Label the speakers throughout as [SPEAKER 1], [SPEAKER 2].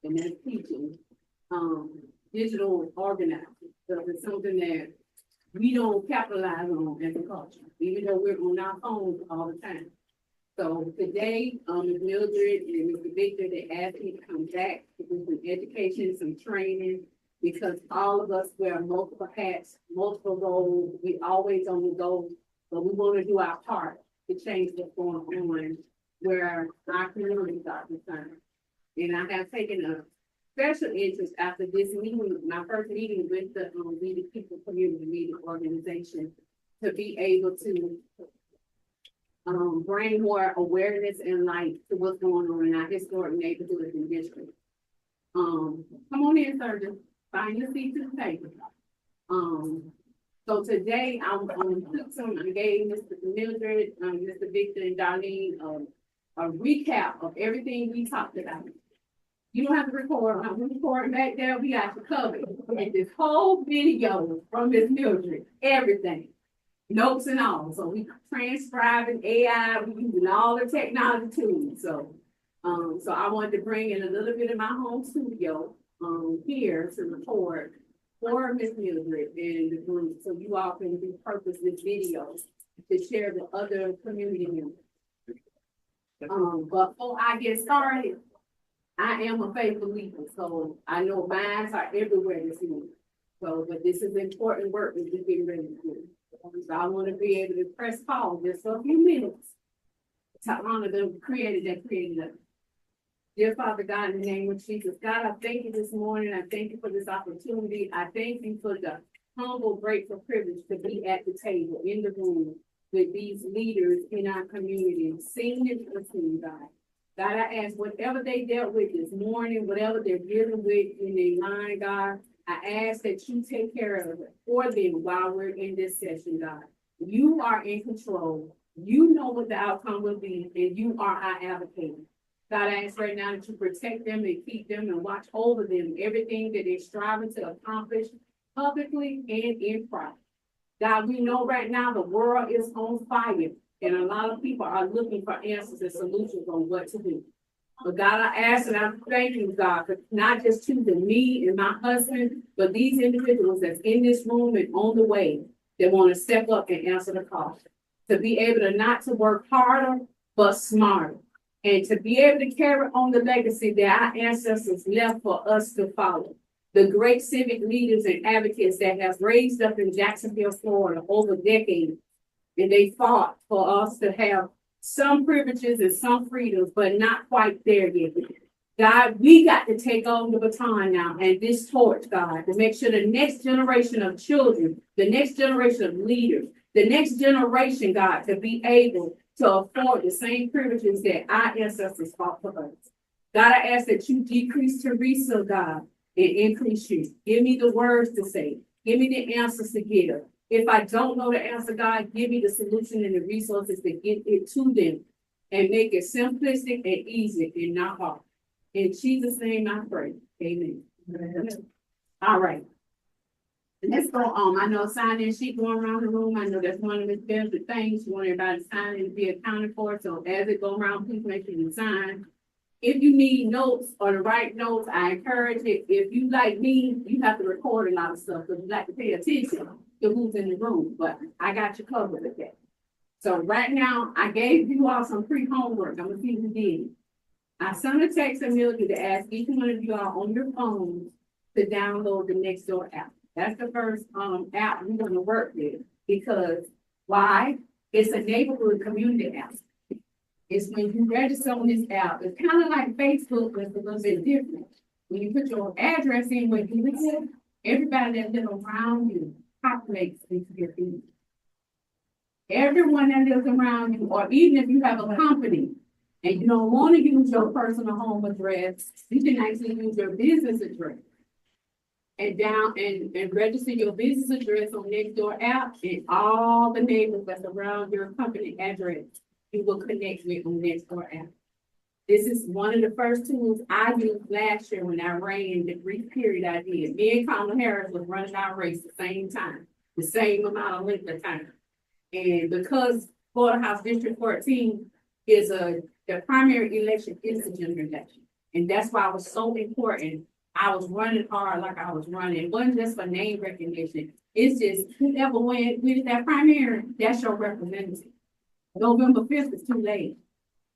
[SPEAKER 1] and that's teaching digital organizing. So it's something that we don't capitalize on as a culture, even though we're on our phones all the time. So today, Ms. Mildred and Mr. Victor, they asked me to come back to do some education, some training, because all of us wear multiple hats, multiple roles. We always on the go, but we want to do our part to change what's going on where our communities are concerned. And I have taken a special interest after this meeting, my first meeting with the Leading People Community Meeting Organization, to be able to bring more awareness and light to what's going on in our historic neighborhoods and districts. Come on in, sir. Just find your seat to the table. So today I gave Mr. Mildred, Mr. Victor, and Darlene a recap of everything we talked about. You don't have to record. I'm recording back there. We got you covered. And this whole video from Ms. Mildred, everything, notes and all. So we transcribing AI, we using all the technology tools. So I wanted to bring in a little bit of my home studio here to record for Ms. Mildred and the group, so you all can repurpose this video to share with other community members. But before I get started, I am a faith believer, so I know minds are everywhere this morning. So, but this is important work that we're getting ready to do. So I want to be able to press pause just for a few minutes to honor the creator that created us. Dear Father God, in the name of Jesus, God, I thank you this morning. I thank you for this opportunity. I thank you for the humble, grateful privilege to be at the table, in the room, with these leaders in our community, seniors and senior, God. God, I ask whatever they dealt with this morning, whatever they're dealing with in their mind, God, I ask that you take care of it for them while we're in this session, God. You are in control. You know what the outcome will be, and you are our advocate. God, I ask right now that you protect them and keep them and watch over them, everything that they're striving to accomplish publicly and in private. God, we know right now the world is on fire, and a lot of people are looking for answers and solutions on what to do. But God, I ask and I thank you, God, for not just choosing me and my husband, but these individuals that's in this room and on the way that want to step up and answer the call. To be able to not to work harder, but smarter. And to be able to carry on the legacy that our ancestors left for us to follow. The great civic leaders and advocates that have raised up in Jacksonville, Florida over decades. And they fought for us to have some privileges and some freedoms, but not quite there yet. God, we got to take on the baton now and this torch, God, to make sure the next generation of children, the next generation of leaders, the next generation, God, to be able to afford the same privileges that our ancestors fought for us. God, I ask that you decrease Theresa, God, and increase you. Give me the words to say. Give me the answers to give. If I don't know the answer, God, give me the solution and the resources to get it to them and make it simplistic and easy and not hard. In Jesus' name I pray. Amen. All right. Let's go on. I know sign-in sheet going around the room. I know that's one of the benefit things. You want everybody to sign in to be accounted for. So as it go around, please make sure you sign. If you need notes or the right notes, I encourage it. If you like me, you have to record a lot of stuff because you like to pay attention to who's in the room. But I got you covered with that. So right now, I gave you all some pre-homework. I'm gonna see if you did. I sent a text to Mildred to ask each one of you all on your phones to download the Nextdoor app. That's the first app we're going to work with because why? It's a neighborhood community app. It's when you register on this app. It's kind of like Facebook, but it's a little bit different. When you put your address in where you live, everybody that lives around you populates into your feed. Everyone that lives around you, or even if you have a company and you don't want to use your personal home address, you can actually use your business address. And register your business address on Nextdoor app, and all the neighbors that's around your company address, you will connect with on Nextdoor app. This is one of the first tools I used last year when I ran the brief period I did. Me and Kamala Harris was running our race at the same time, the same amount of length of time. And because Florida House District 14 is the primary election is a general election. And that's why it was so important. I was running hard like I was running. It wasn't just for name recognition. It's just whoever wins that primary, that's your representative. November 5th is too late.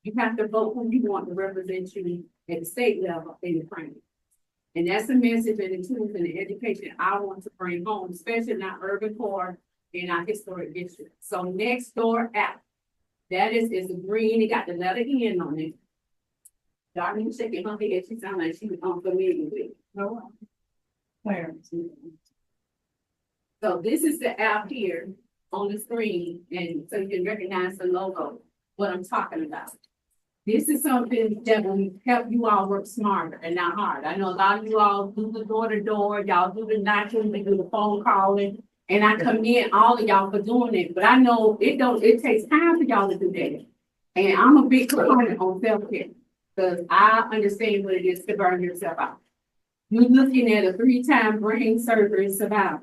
[SPEAKER 1] You have to vote who you want to represent you at the state level in the primary. And that's the message and the tools and the education I want to bring home, especially in our urban core and our historic district. So next door app, that is the green, it got the letter N on it. Darlene shaking her head, she sounded like she was unfamiliar with it. No. Where? So this is the app here on the screen, and so you can recognize the logo, what I'm talking about. This is something that will help you all work smarter and not harder. I know a lot of you all do the door-to-door, y'all do the knocking, we do the phone calling, and I commend all of y'all for doing it, but I know it takes time for y'all to do that. And I'm a big proponent on self-care, because I understand what it is to burn yourself out. You're looking at a 3-time brain surgery survivor.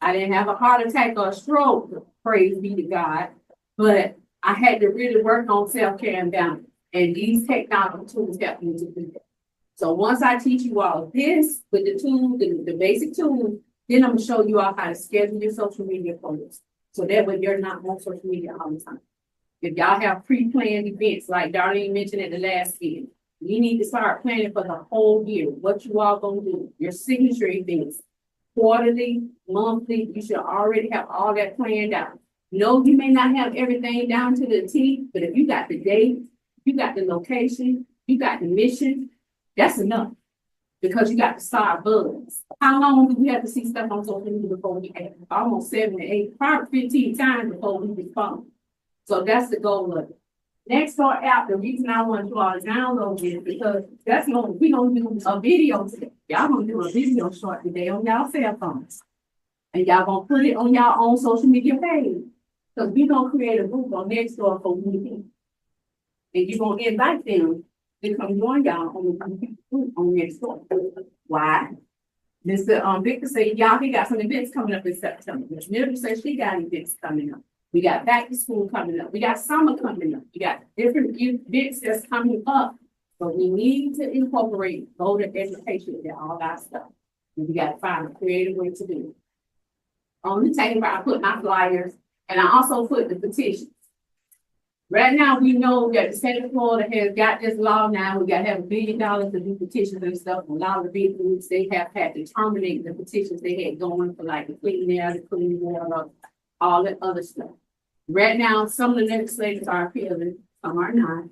[SPEAKER 1] I didn't have a heart attack or a stroke, praise be to God, but I had to really work on self-care and balance. And these technology tools help me to do that. So once I teach you all this with the tools, the basic tools, then I'm gonna show you all how to schedule your social media posts. So that way you're not on social media all the time. If y'all have pre-planned events, like Darlene mentioned at the last meeting, you need to start planning for the whole year. What you all gonna do, your signature events, quarterly, monthly, you should already have all that planned out. No, you may not have everything down to the T, but if you got the date, you got the location, you got the mission, that's enough. Because you got to start buzz. How long do we have to see stuff on social media before we act? Almost 7 to 8, probably 15 times before we respond. So that's the goal of it. Next door app, the reason I want you all to download it is because we gonna do a video today. Y'all gonna do a video short today on y'all cell phones. And y'all gonna put it on y'all own social media page. Because we're gonna create a group on next door for weekend. And you're gonna invite them to come join y'all on the group on next door. Why? Mr. Victor said, y'all, he got some events coming up in September. Ms. Mildred said she got events coming up. We got back to school coming up. We got summer coming up. We got different events that's coming up. But we need to incorporate voter education in all that stuff. And we got to find a creative way to do it. On the table, I put my flyers, and I also put the petitions. Right now, we know that the state of Florida has got this law now. We got to have $1 billion to do petitions and stuff. And a lot of the big groups, they have had to terminate the petitions they had going for like the clean air, the clean water, all that other stuff. Right now, some of the legislators are appealing, some are not.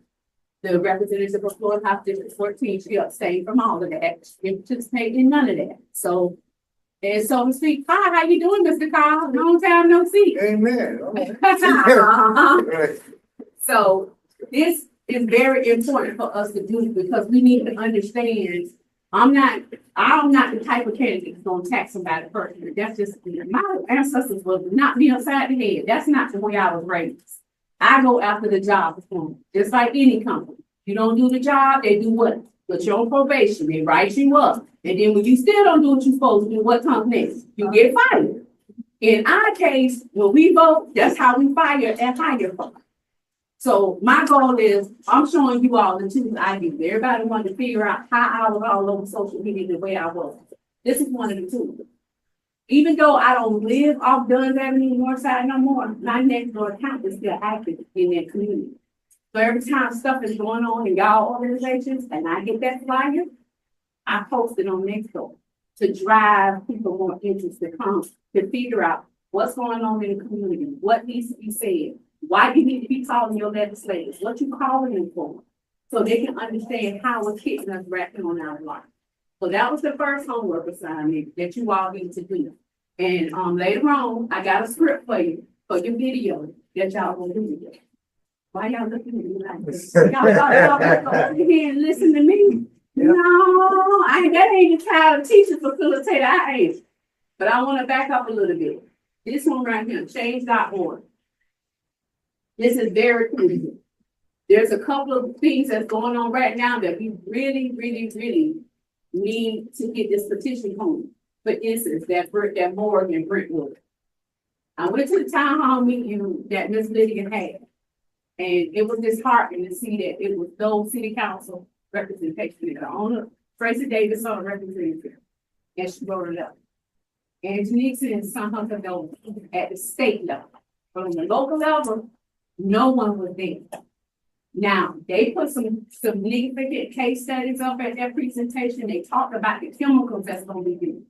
[SPEAKER 1] The representative of Florida House District 14, she abstained from all of that. She participated in none of that. So, and so to speak, hi, how you doing, Mr. Carl? Long time no see.
[SPEAKER 2] Amen.
[SPEAKER 1] So this is very important for us to do because we need to understand. I'm not the type of candidate that's gonna attack somebody personally. That's just my ancestors will not be upside the head. That's not the way I was raised. I go after the job performance, just like any company. You don't do the job, they do what? Put you on probation, they write you up. And then when you still don't do what you're supposed to do, what comes next? You get fired. In our case, when we vote, that's how we fire and hire folks. So my goal is, I'm showing you all the tools I use. Everybody wanted to figure out how I was all over social media the way I was. This is one of the tools. Even though I don't live off Dunn's Avenue Northside no more, my next door account is still active in that community. So every time stuff is going on in y'all organizations and I get that flyer, I post it on Nextdoor to drive people more interest to come to figure out what's going on in the community, what needs to be said, why you need to be calling your legislators, what you calling them for, so they can understand how it's hitting us right on our life. So that was the first homework assignment that you all need to do. And later on, I got a script for you for your video that y'all gonna do today. Why y'all looking at me like this? Y'all go over here and listen to me. Yeah. No, that ain't the kind of teacher facilitator I ain't. But I want to back up a little bit. This one right here, change.org. This is very critical. There's a couple of things that's going on right now that we really, really, really need to get this petition home. For instance, that morgue in Brentwood. I went to the town hall meeting that Ms. Lydia had, and it was disheartening to see that it was those city council representation. The owner, Tracy Davis on representative, and she wrote it up. And Nixon and some of them at the state level, but on the local level, no one was there. Now, they put some significant case studies up at their presentation. They talked about the chemicals that's going to be used.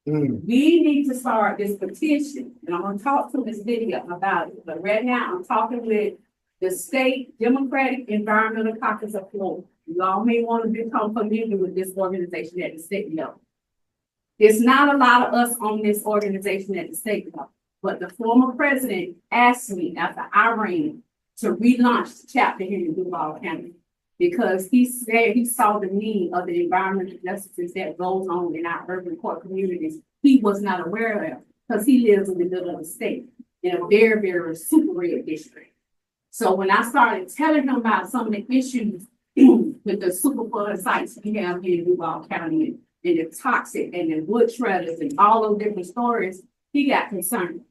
[SPEAKER 1] We need to start this petition, and I'm going to talk to this video about it. But right now, I'm talking with the state Democratic Environmental Caucus of Florida. You all may want to become familiar with this organization at the state level. There's not a lot of us on this organization at the state level, but the former president asked me after I ran to relaunch the chapter here in Duval County because he said he saw the need of the environmental justice that goes on in our urban core communities. He was not aware of because he lives in the middle of the state in a very, very super red district. So when I started telling him about some of the issues with the superflood sites we have here in Duval County and the toxic and the wood shredders and all those different stories, he got concerned.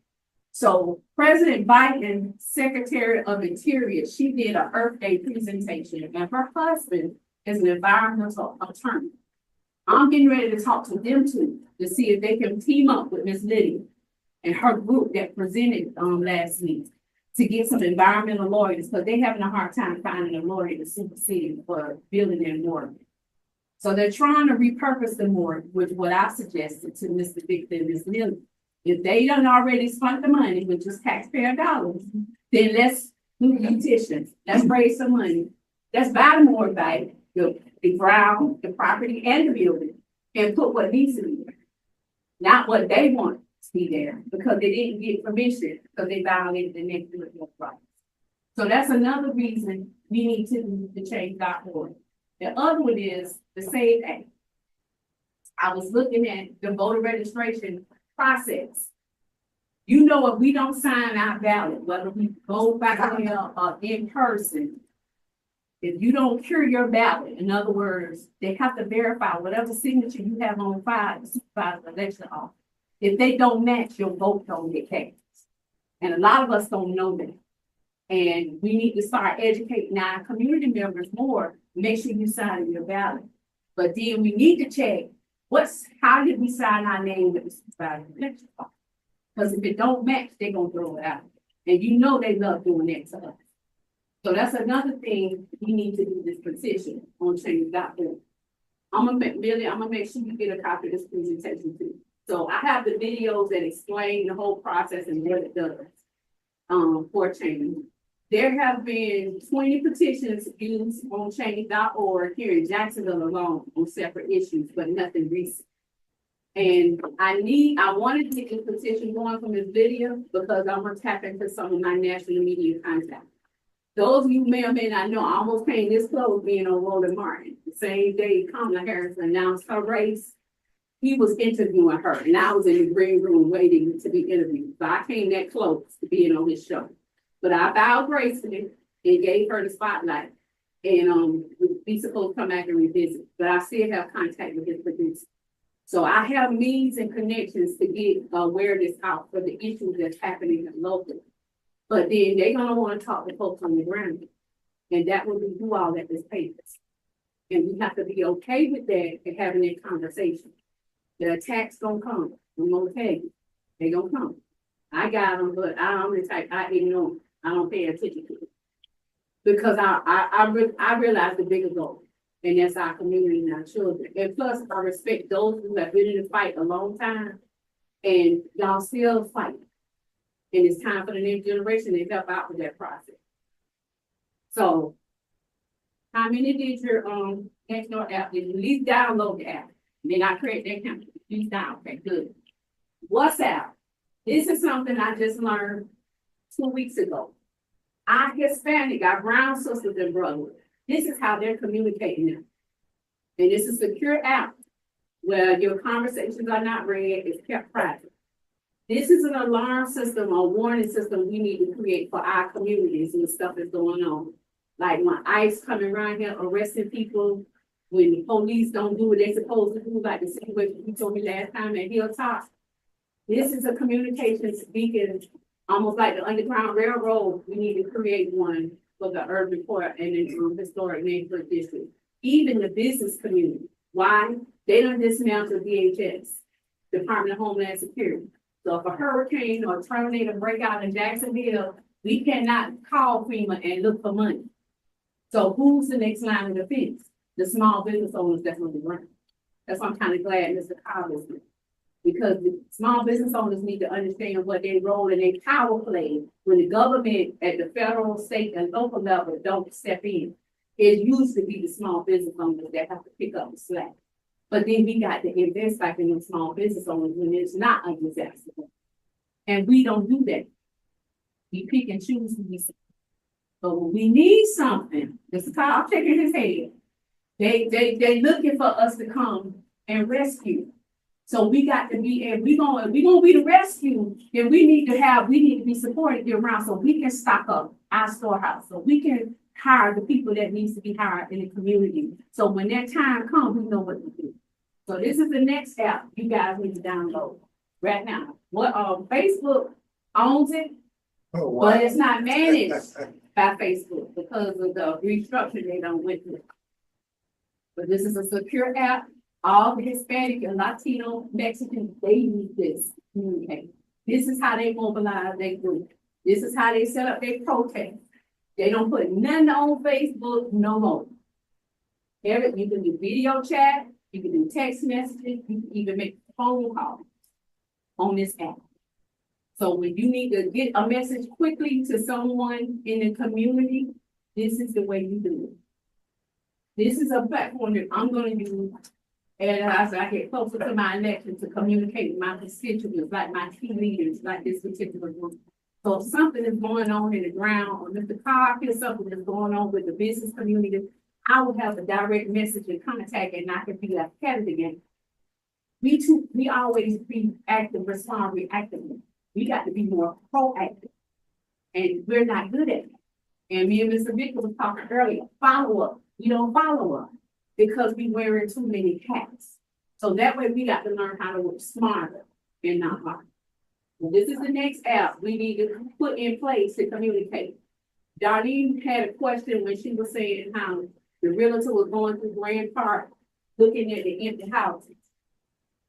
[SPEAKER 1] So President Biden, Secretary of Interior, she did an Earth Day presentation, and her husband is an environmental attorney. I'm getting ready to talk to them too to see if they can team up with Ms. Lydia and her group that presented last week to get some environmental lawyers because they're having a hard time finding a lawyer to supersede for building their mortgage. So they're trying to repurpose the mortgage, which what I suggested to Mr. Victor and Ms. Lydia. If they don't already spent the money, which is taxpayer dollars, then let's do the petitions. Let's raise some money. Let's buy the mortgage back, the ground, the property, and the building, and put what needs to be there. Not what they want to be there, because they didn't get permission, because they violated the neighborhood rights. So that's another reason we need to change .org. The other one is the SAVE Act. I was looking at the voter registration process. You know, if we don't sign our ballot, whether we go back there or in person, if you don't cure your ballot, in other words, they have to verify whatever signature you have on file, the supervisor election office. If they don't match, your vote don't get cast. And a lot of us don't know that. And we need to start educating our community members more. Make sure you sign your ballot. But then we need to check how did we sign our name with the supervisor election office? Because if it don't match, they're gonna throw it out. And you know they love doing that to us. So that's another thing we need to do this petition on change.org. I'm gonna make sure you get a copy of this presentation too. So I have the videos that explain the whole process and what it does for change. There have been 20 petitions used on change.org here in Jacksonville alone on separate issues, but nothing recent. And I wanted to get this petition going from this video because I'm gonna tap into some of my national media contacts. Those of you may or may not know, I almost came this close being on Roland Martin. The same day Kamala Harris announced her race, he was interviewing her, and I was in the green room waiting to be interviewed. So I came that close to being on his show. But I bowed gracefully and gave her the spotlight. And we supposed to come back and revisit. But I still have contact with his producer. So I have means and connections to get awareness out for the issues that's happening locally. But then they're gonna want to talk to folks on the ground. And that will be who all that is papers. And we have to be okay with that and having that conversation. The attacks gonna come. I'm gonna tell you, they gonna come. I got them, but I'm the type I ignore them. I don't pay attention to it because I realize the bigger goal, and that's our community and our children. And plus, I respect those who have been in the fight a long time, and y'all still fighting. And it's time for the next generation to help out with that process. So, how many did your Nextdoor app? Did you at least download the app? Then I create that account. Please down. Okay, good. WhatsApp. This is something I just learned 2 weeks ago. Our Hispanic, our brown sisters and brothers, this is how they're communicating now. And it's a secure app where your conversations are not read, it's kept private. This is an alarm system or warning system we need to create for our communities and the stuff that's going on. Like when ICE coming around here arresting people, when the police don't do what they're supposed to do, like the situation you told me last time at Hilltop. This is a communication beacon, almost like the Underground Railroad. We need to create one for the urban core and the historic neighborhood district. even the business community. Why? They don't dismantle DHS, Department of Homeland Security. So if a hurricane or tornado break out in Jacksonville, we cannot call FEMA and look for money. So who's the next line of defense? The small business owners that's going to run. That's why I'm kind of glad Mr. Caucus is here. Because the small business owners need to understand what their role and their power play when the government at the federal, state, and local level don't step in. It used to be the small business owners that have to pick up the slack. But then we got to invest back in the small business owners when it's not a disaster. And we don't do that. We pick and choose who we say. But when we need something, Mr. Kyle shaking his head. They looking for us to come and rescue. So we got to be, and we gonna be the rescue, then we need to be supported year round so we can stock up our storehouse, so we can hire the people that needs to be hired in the community. So when that time comes, we know what to do. So this is the next app you guys need to download right now. What Facebook owns it, but it's not managed by Facebook because of the restructure they done went through. But this is a secure app. All the Hispanic and Latino Mexicans, they use this. Okay. This is how they mobilize their group. This is how they set up their protests. They don't put nothing on Facebook no more. You can do video chat, you can do text messages, you can even make a phone call on this app. So when you need to get a message quickly to someone in the community, this is the way you do it. This is a platform that I'm going to use as I get closer to my election to communicate with my constituents, like my key leaders, like this particular group. So if something is going on in the ground, or Mr. Caucus, something is going on with the business community, I will have a direct message and contact, and I can be like Kevin again. We always be active, respond reactively. We got to be more proactive, and we're not good at it. And me and Mr. Victor was talking earlier, follow up. We don't follow up because we wearing too many hats. So that way we got to learn how to work smarter and not harder. This is the next app we need to put in place to communicate. Darlene had a question when she was saying how the realtor was going through Grand Park looking at the empty houses.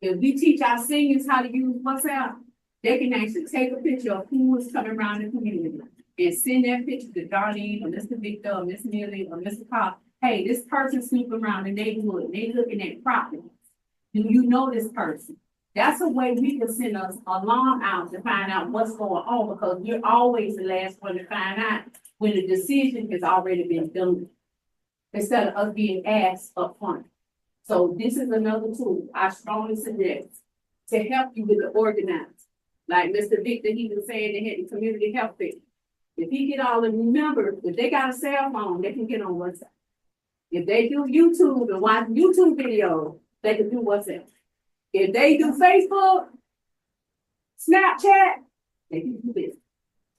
[SPEAKER 1] If we teach our seniors how to use WhatsApp, they can actually take a picture of who is coming around the community and send that picture to Darlene or Mr. Victor or Miss Millie or Mr. Cobb. Hey, this person snooping around the neighborhood, they looking at properties. Do you know this person? That's a way we can send us alarm out to find out what's going on, because we're always the last one to find out when the decision has already been done, instead of us being asked up front. So this is another tool I strongly suggest to help you with the organize. Like Mr. Victor, he was saying they had the community health fair. If he get all the members, if they got a cell phone, they can get on WhatsApp. If they do YouTube and watch YouTube videos, they can do WhatsApp. If they do Facebook, Snapchat, they can do this.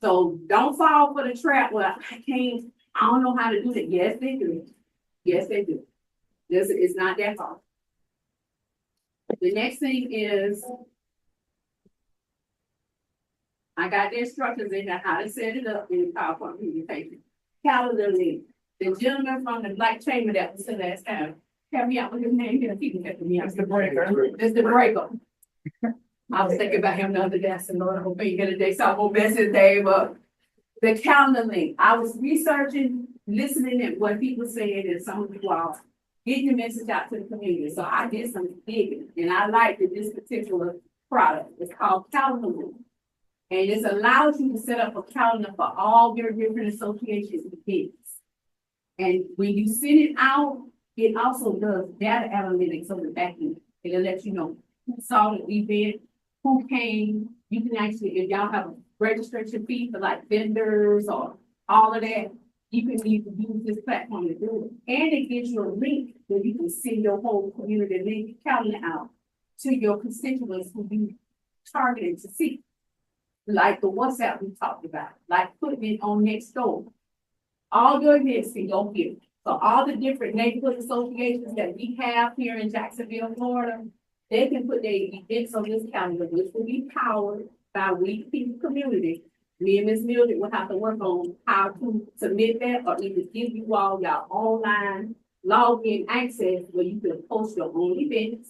[SPEAKER 1] So don't fall for the trap. Well, I don't know how to do that. Yes, they do. Yes, they do. It's not that hard. The next thing is, I got the instructions in how to set it up in the PowerPoint presentation. Calendar link. The gentleman from the Black Chamber that was the last time. Help me out with his name here. He can help me out. It's the breaker. It's the breaker. I was thinking about him the other day. I said, Lord, I hope he get a day. So I'm gonna mess his name up. The calendar link. I was researching, listening at what he was saying, and some of you all getting the message out to the community. So I did some digging, and I liked this particular product. It's called Calendar Link. And it allows you to set up a calendar for all your different associations and events. And when you send it out, it also does data analytics on the back end. It'll let you know who saw the event, who came. You can actually, if y'all have a registration fee for like vendors or all of that, you can use this platform to do it. And it gives you a link where you can send your whole community link calendar out to your constituents who you targeted to see. Like the WhatsApp we talked about, like putting it on Nextdoor. All your events can go here. So all the different neighborhood associations that we have here in Jacksonville, Florida, they can put their events on this calendar, which will be powered by We People Community. Me and Ms. Mildred will have to work on how to submit that, or either give you all your online login access where you can post your own events.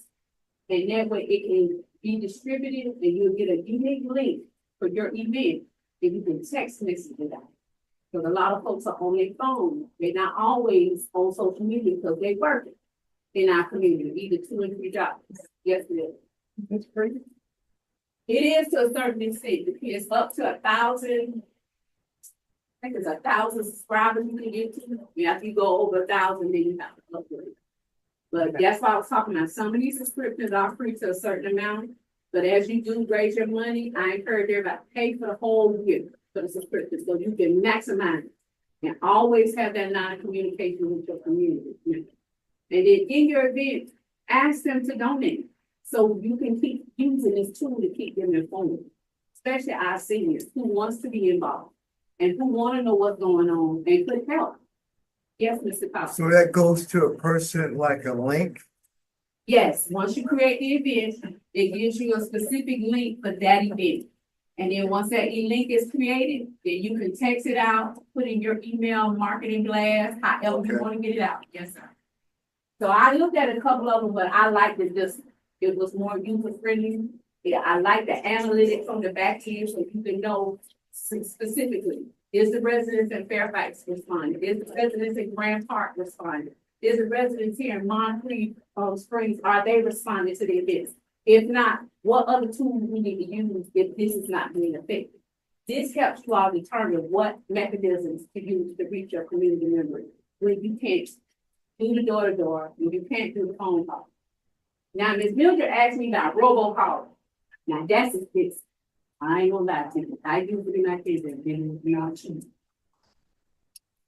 [SPEAKER 1] And that way it can be distributed and you'll get a unique link for your event and you can text message it out. Because a lot of folks are on their phone. They're not always on social media because they're working in our community, either 2 and 3 jobs. Yes, it is. It's free. It is to a certain extent. It's up to 1,000. I think it's 1,000 subscribers you can get to. Yeah, if you go over 1,000, then you have to upgrade. But that's why I was talking about. Some of these subscriptions are free to a certain amount. But as you do raise your money, I encourage everybody to pay for the whole year for the subscription so you can maximize it. And always have that line of communication with your community. And then in your event, ask them to donate. So you can keep using this tool to keep them informed. Especially our seniors who wants to be involved. And who want to know what's going on and could help. Yes, Mr. Powell.
[SPEAKER 2] So that goes to a person like a link?
[SPEAKER 1] Yes, once you create the event, it gives you a specific link for that event. And then once that link is created, then you can text it out, put in your email, marketing blast, however you want to get it out. Yes, sir. So I looked at a couple of them, but I liked it just, it was more user friendly. Yeah, I like the analytics on the back end so you can know specifically, is the residents in Fairfax responding? Is the residents in Grand Park responding? Is the residents here in Moncrief Springs, are they responding to the events? If not, what other tools we need to use if this is not being effective? This helps you all determine what mechanisms to use to reach your community members when you can't do the door-to-door, when you can't do the phone call. Now, Ms. Mildred asked me about robocall. Now, that's a fix. I ain't gonna lie to you. I use it in my kids and been not cheap.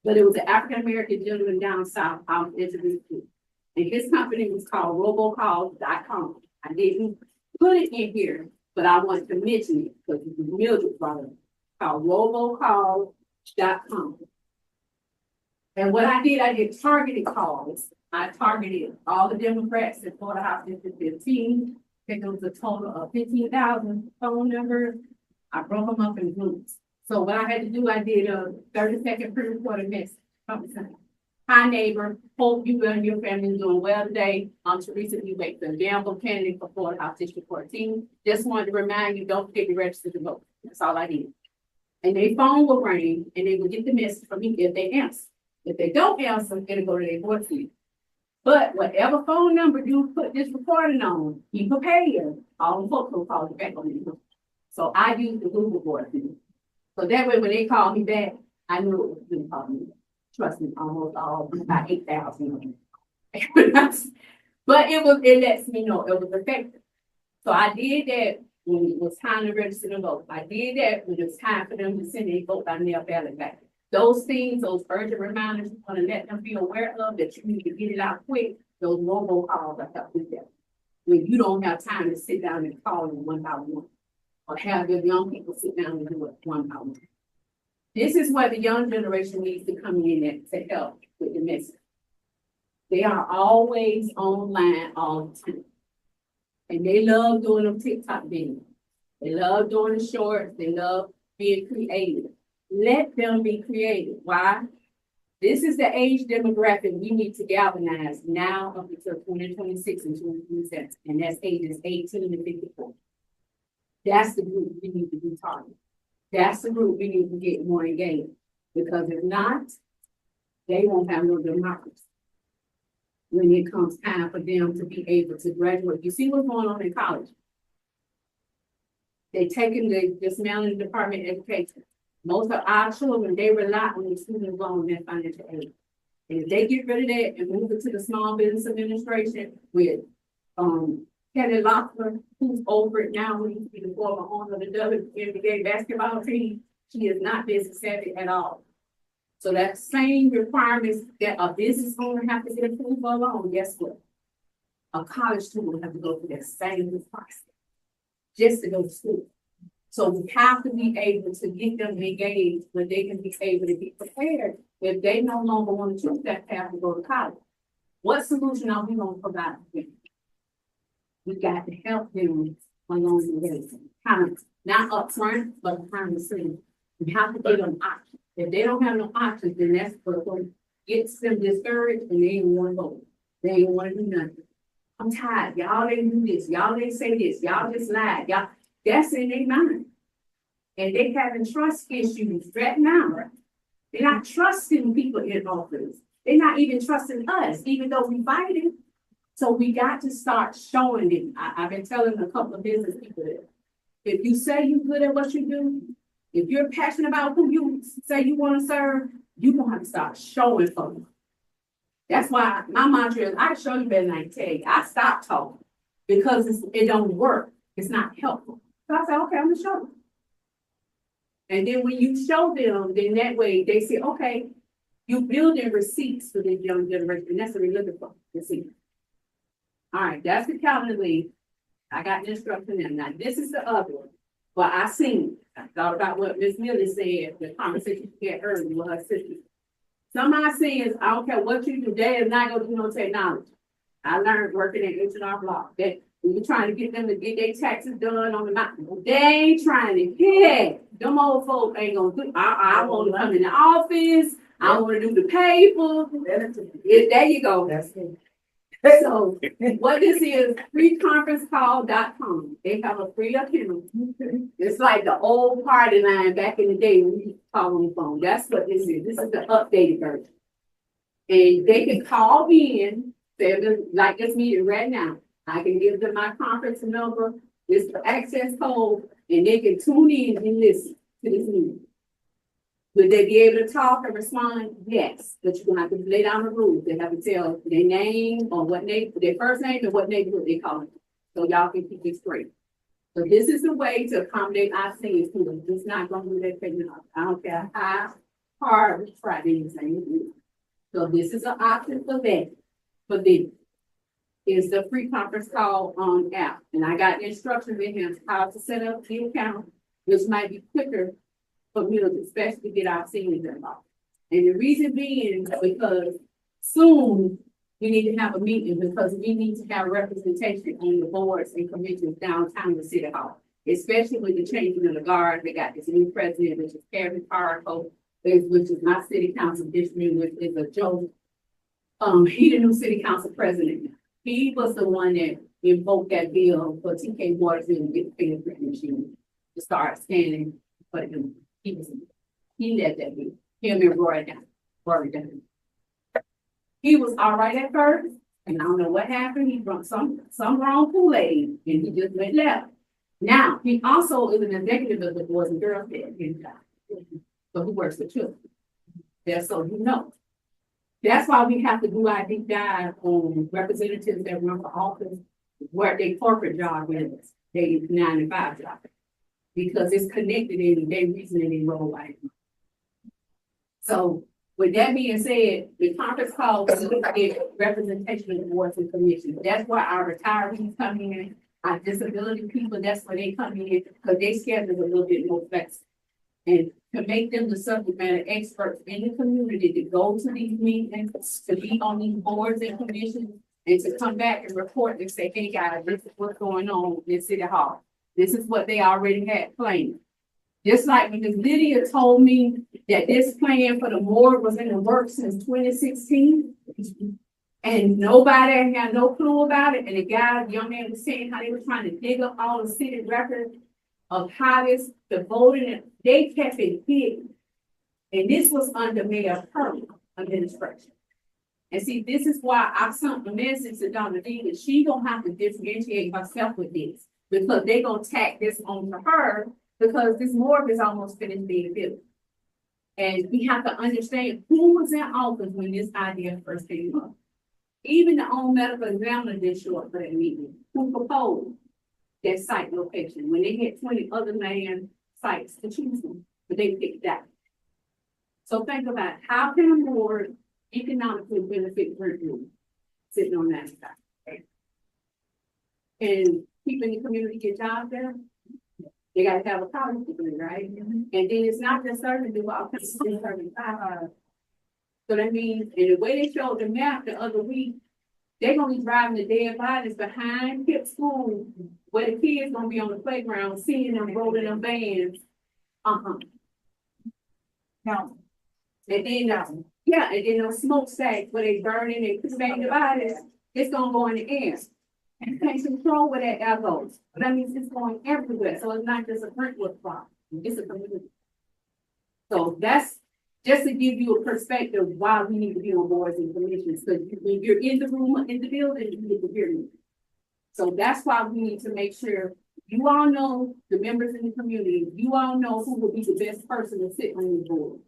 [SPEAKER 1] But it was an African-American gentleman down south I was introduced to. And his company was called robocall.com. I didn't put it in here, but I wanted to mention it because it's a Mildred product called robocall.com. And what I did targeted calls. I targeted all the Democrats in Florida House District 15. I think it was a total of 15,000 phone numbers. I broke them up in groups. So what I had to do, I did a 30-second pre-recorded message. Hi neighbor, hope you and your family is doing well today. I'm Theresa W, the Gamble candidate for Florida House District 14. Just wanted to remind you, don't forget to register to vote. That's all I did. And their phone will ring and they will get the message from me if they answer. If they don't answer, it'll go to their voicemail. But whatever phone number you put this recording on, be prepared. All the folks will call you back on it. So I use the Google voice. So that way when they call me back, I knew it was going to call me. Trust me, almost all about 8,000. But it lets me know it was effective. So I did that when it was time to register to vote. I did that when it was time for them to send a vote by mail ballot back. Those things, those urgent reminders, you want to let them be aware of that you need to get it out quick. Those robocalls are help with that. When you don't have time to sit down and call them one by one, or have your young people sit down and do it one by one. This is where the young generation needs to come in to help with the message. They are always online all the time. And they love doing them TikTok videos. They love doing the shorts. They love being creative. Let them be creative. Why? This is the age demographic we need to galvanize now up until 2026 and 2027. And that's ages 18 to 54. That's the group we need to be targeting. That's the group we need to get more engaged. Because if not, they won't have no democracy when it comes time for them to be able to graduate. You see what's going on in college. They're taking the dismantling the Department of Education. Most of our children, they rely on the student loan and financial aid. And if they get rid of that and move it to the Small Business Administration with Kelly Loeffler, who's over it now, who used to be the former owner of the WNBA basketball team, she is not business savvy at all. So that same requirements that a business owner have to get approved for a loan, guess what? A college student will have to go through that same process just to go to school. So we have to be able to get them engaged where they can be able to be prepared if they no longer want to choose that path to go to college. What solution are we going to provide for them? We got to help them along the way. Not up front, but behind the scenes. We have to give them options. If they don't have no options, then that's what gets them discouraged and they ain't want to vote. They ain't want to do nothing. I'm tired. Y'all didn't do this. Y'all didn't say this. Y'all just lied. Y'all, that's in their mind. And they having trust issues right now. They're not trusting people in office. They're not even trusting us, even though we fighting. So we got to start showing them. I've been telling a couple of business people that if you say you're good at what you do, if you're passionate about who you say you want to serve, you're going to have to start showing folks. That's why my mantra is, I show you better than I can tell you. I stopped talking because it don't work. It's not helpful. So I said, okay, I'm going to show you. And then when you show them, then that way they say, okay, you building receipts for this young generation. That's what we're looking for, receipts. All right, that's the calendar lead. I got the instruction in. Now, this is the other one. But I thought about what Ms. Miller said, the conversation she had earlier with her sister. Somebody says, I don't care what you do, they are not going to do no technology. I learned working at H&R Block that when you're trying to get them to get their taxes done on the mountain, they ain't trying to get. Them old folks ain't going to do. I want to come in the office. I want to do the paper. There you go. That's it. So what this is, freeconferencecall.com. They have a free account. It's like the old party line back in the day when you call on the phone. That's what this is. This is the updated version. And they can call in, like this meeting right now. I can give them my conference number, this access code, and they can tune in and listen to this meeting. Would they be able to talk and respond? Yes, but you're gonna have to lay down the rules. They have to tell their name or what name, their first name and what neighborhood they call it. So y'all can keep it straight. So this is the way to accommodate our senior students. It's not gonna do that thing. I don't care how hard we try anything. So this is an option for that. For them. Is the free conference call on app. And I got instructions in here how to set up the account, which might be quicker for me, especially to get our seniors involved. And the reason being because soon we need to have a meeting because we need to have representation on the boards and commissions downtown the city hall, especially with the changing of the guard. They got this new president, which is Kevin Parco, which is my city council district, which is a Joe. He the new city council president. He was the one that invoked that bill for TK Waters to get the fingerprint machine to start scanning for him. He led that bill. Him and Roy down. He was all right at first, and I don't know what happened. He drank some wrong Kool-Aid, and he just went left. Now, he also is an executive of the Boys and Girls Club. So he works for children. That's so you know. That's why we have to do our deep dive on representatives that run for office, where their corporate job is, they 9 to 5 job. Because it's connected in their reasoning and role life. So with that being said, the conference call is to get representation of the boards and commissions. That's where our retirees come in, our disability people, that's where they come in, because their schedule is a little bit more flexible. And to make them the subject matter experts in the community to go to these meetings, to be on these boards and commissions, and to come back and report and say, hey guys, this is what's going on in City Hall. This is what they already had planned. Just like when Ms. Lydia told me that this plan for the morgue was in the works since 2016, and nobody had no clue about it. And the young man was saying how they were trying to dig up all the city records of how the voting, and they kept it hidden. And this was under Mayor Perry administration. And see, this is why I sent a message to Donna Dean that she gonna have to differentiate herself with this. Because they're going to tack this on to her because this morgue is almost finished being built. And we have to understand who was in office when this idea first came up. Even the own medical examiner didn't show up for that meeting. Who proposed that site location when they had 20 other land sites to choose from, but they picked that. So think about how can a board economically benefit Virginia sitting on that side? And keeping the community get jobs there, they got to have a college degree, right? And then it's not just serving Duval, it's serving 5 So that means, and the way they showed the map the other week, they're going to be driving the dead bodies behind Hip School, where the kids going to be on the playground, seeing them rolling them vans. Now, and then Yeah, and then those smokestacks where they burning and cremating the bodies, it's gonna go in the air. And you can't control where that air goes. That means it's going everywhere. So it's not just a Brentwood problem. It's a community. So that's just to give you a perspective why we need to be on boards and commissions. Because when you're in the room, in the building, you get to hear me. So that's why we need to make sure you all know the members in the community. You all know who would be the best person to sit on the board.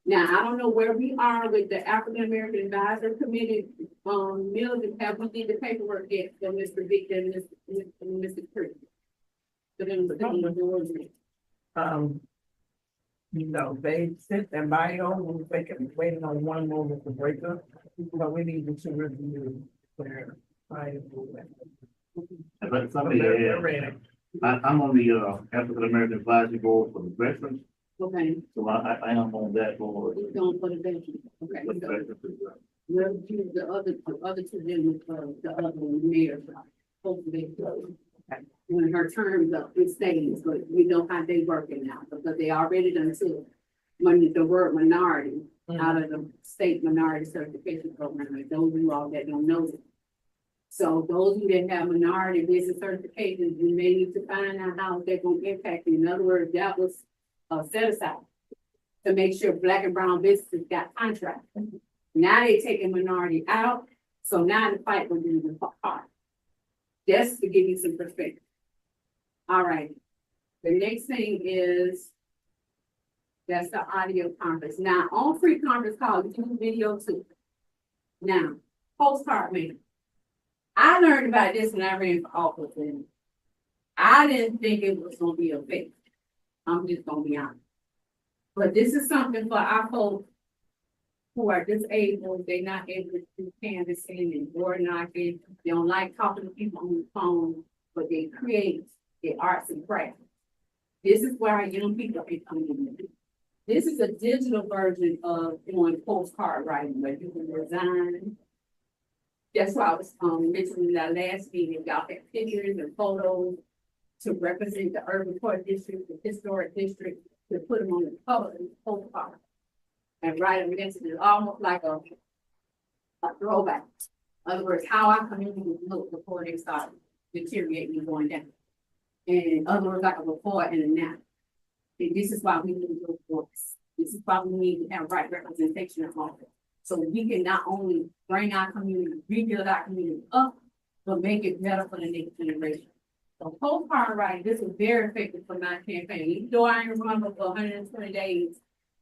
[SPEAKER 1] Now, I don't know where we are with the African American Advisory Committee. Milton, have we did the paperwork yet for Mr. Victor and Mr. Chris? For them to come on board.
[SPEAKER 3] They sent their bio, we think it's waiting on one moment to break up, but we need to review their bio.
[SPEAKER 4] But somebody,
[SPEAKER 3] They're ready.
[SPEAKER 4] I'm on the African American Advisory Board for the veterans,
[SPEAKER 1] Okay,
[SPEAKER 4] so I am on that board.
[SPEAKER 1] we're going for the veteran. Okay,
[SPEAKER 4] For the
[SPEAKER 1] so
[SPEAKER 4] veterans as well.
[SPEAKER 1] we'll do the other two gentlemen, the other one, mayor. Hopefully, when her term's up, it stays, but we know how they working now, because they already done took the word minority out of the state minority certification program, and those of you all that don't know it. So those who that have minority business certifications, you may need to find out how they're gonna impact you. In other words, that was set aside to make sure Black and brown businesses got contracts. Now they taking minority out, so now the fight will be hard. Just to give you some perspective. All right, the next thing is that's the audio conference. Now, on free conference call, you do video too. Now, postcard making. I learned about this when I ran for office, and I didn't think it was gonna be a fix. I'm just gonna be honest. But this is something for our folks who are disabled, they're not able to do canvassing and door knocking, they don't like talking to people on the phone, but they create their arts and crafts. This is where our young people are coming in. This is a digital version of doing postcard writing, where you can design. That's why I was mentioning in that last meeting, y'all had pictures and photos to represent the urban core district, the historic district, to put them on the cover of the postcard. And write them next to it, almost like a throwback. In other words, how our community would look before they start deteriorating and going down. And in other words, like a before and a now. And this is why we need to go for this. This is why we need to have right representation of all. So we can not only bring our community, rebuild our community up, but make it better for the next generation. So postcard writing, this was very effective for my campaign. Even though I remember for 120 days,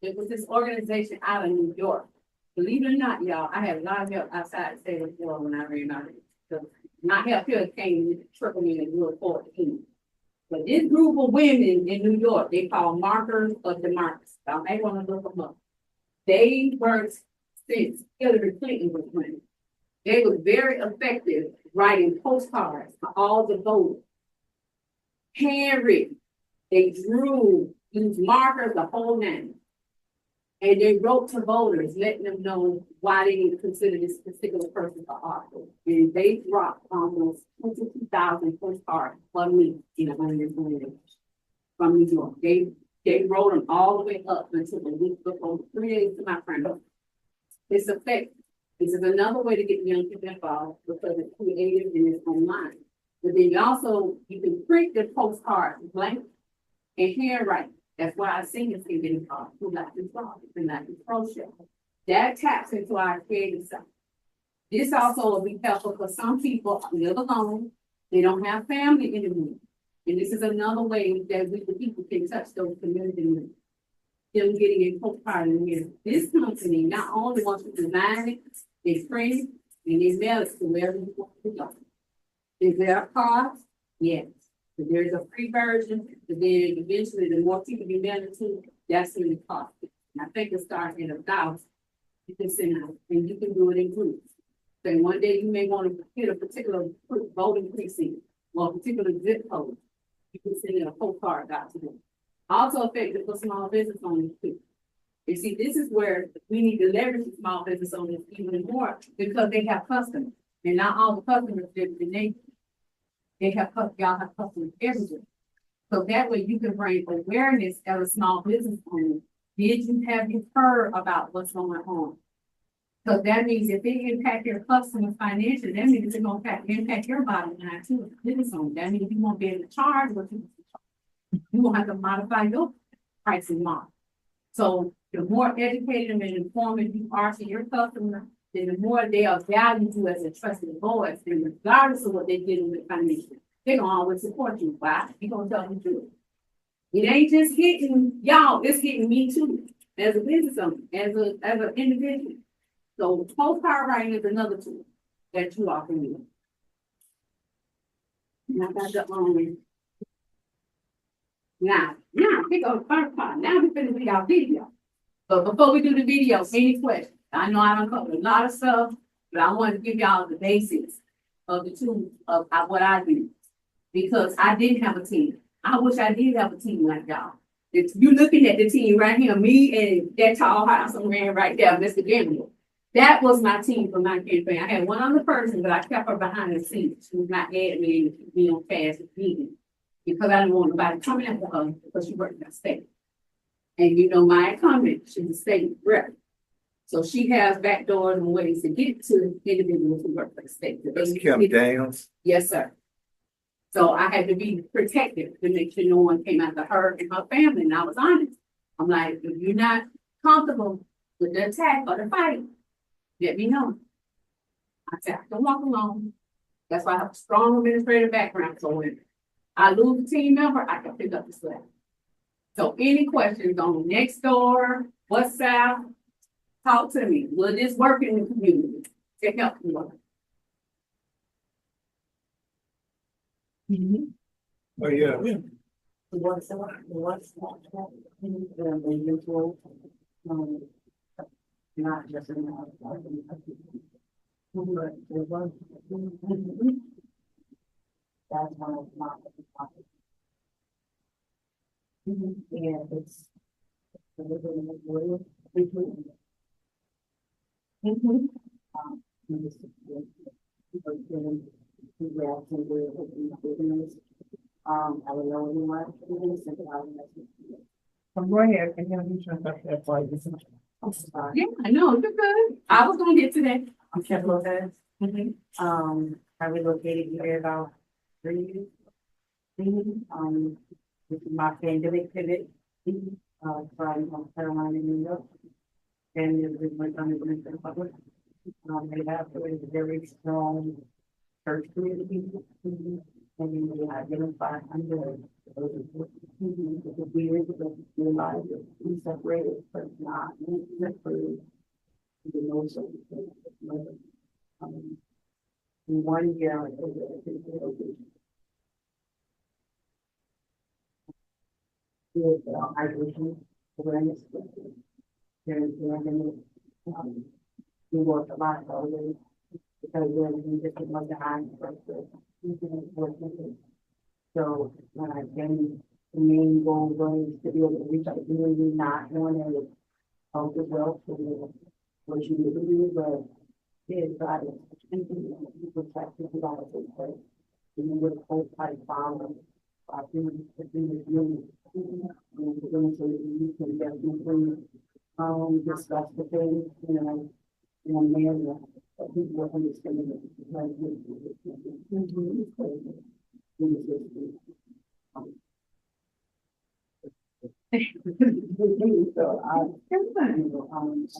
[SPEAKER 1] it was this organization out of New York. Believe it or not, y'all, I had a lot of help outside the state of Florida when I ran out of it. So my help here came to trickle me and do it for the team. But this group of women in New York, they call markers of democracy. I may want to look them up. They worked since Hillary Clinton was running. They were very effective writing postcards for all the voters. Handwritten. They drew, used markers, the whole name. And they wrote to voters, letting them know why they need to consider this particular person for office. And they dropped almost 22,000 postcards for me in 120 days from New York. They wrote them all the way up until the week before, 3 days to my friend. It's effective. This is another way to get young people involved because it's creative and it's online. But then you can print the postcards blank and handwrite. That's why I sing this thing getting called who like to draw and like to crochet. That taps into our creative side. This also will be helpful for some people live alone. They don't have family in the room. And this is another way that we the people can touch those community members. Them getting a postcard in here. This company not only wants to design it, they print it, and they mail it to wherever you want to go. Is there a cost? Yes. So there's a free version, but then eventually the more people you mail it to, that's when it costs. I think it starts at 1,000. You can send out, and you can do it in groups. So one day you may want to hit a particular voting precinct or a particular zip code. You can send in a postcard out to them. Also effective for small business owners too. You see, this is where we need to leverage the small business owners even more because they have customers. And not all the customers live in the nation. Y'all have customers everywhere. So that way you can bring awareness as a small business owner. Have you heard about what's going on? So that means if it impact your customers financially, that means it's gonna impact your bottom line too. Business owner, that means you won't be able to charge what you won't have to modify your pricing model. So the more educated and informed you are to your customer, then the more they are valued you as a trusted voice, and regardless of what they're dealing with financially, they're gonna always support you. Why? You're gonna tell them the truth. It ain't just hitting y'all, it's hitting me too, as a business owner, as an individual. So postcard writing is another tool that you all can use. And I got the now pick up the first part. Now we're finna do our video. But before we do the video, any questions? I know I uncovered a lot of stuff, but I want to give y'all the basics of the tools of what I do. Because I didn't have a team. I wish I did have a team like y'all. If you looking at the team right here, me and that tall house man right there, Mr. Gamble. That was my team for my campaign. I had one other person, but I kept her behind the scenes. She was my admin to keep me on fast with meetings. Because I didn't want nobody coming after her because she worked in the state. And you know, my incumbent, she's a state rep. So she has back doors and ways to get to individuals who work for the state.
[SPEAKER 2] That's Kim Daniels.
[SPEAKER 1] Yes, sir. So I had to be protective to make sure no one came after her and her family. And I was honest. I'm like, if you're not comfortable with the attack or the fight, let me know. I said, I don't walk alone. That's why I have a strong administrative background. So when I lose a team member, I can pick up the slack. So any questions on next door, WhatsApp, talk to me. Will this work in the community to help you?
[SPEAKER 2] Oh, yeah.
[SPEAKER 3] Not just in the that's one of my yeah, it's I don't know anyone. Go ahead, and then we turn back that way. I'm sorry.
[SPEAKER 1] Yeah, I know, you're good. I was gonna get to that.
[SPEAKER 3] I'm Kevin Lopez. I relocated here about 3 years. This is my pandemic pivot. From North Carolina, New York. And it was my Dominican Republic. They have a very strong church community. And we identify under the weird because we realize that we separated, but not separated. The notion in 1 year, with hydration awareness. We work a lot already because we're just like behind so when I came, the main goal was to be able to reach out to the community, not knowing that it helped as well for what you need to do, but it's got it. Protected a lot of it, but you would hope I follow. I think it's really you can definitely discuss the things, in a manner that people will understand it.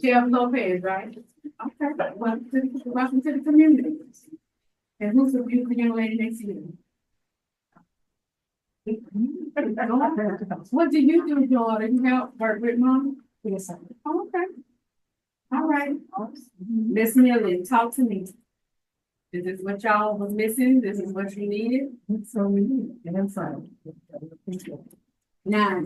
[SPEAKER 1] Chef Lopez, right? Okay, welcome to the community. And who's the beautiful young lady next to you? What do you do, daughter? You help work with mom? Yes, sir. Oh, okay. All right. Miss Millie, talk to me. This is what y'all was missing. This is what you needed.
[SPEAKER 3] So we need, and I'm sorry.
[SPEAKER 1] Now,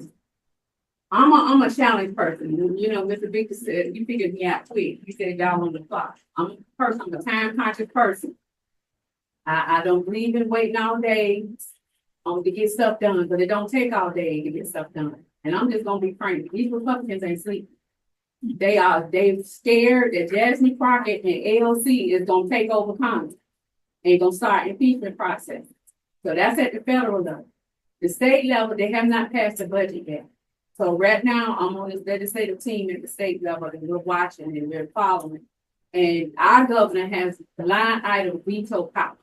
[SPEAKER 1] I'm a challenge person. You know, Mr. Victor said, you figured me out quick. You said y'all on the clock. I'm a time conscious person. I don't believe in waiting all day to get stuff done, but it don't take all day to get stuff done. And I'm just gonna be frank. These Republicans ain't sleeping. They're scared that Jasmine Crockett and AOC is gonna take over Congress and gonna start impeachment process. So that's at the federal level. The state level, they have not passed the budget yet. So right now, I'm on this legislative team at the state level, and we're watching and we're following. And our governor has the line item veto power.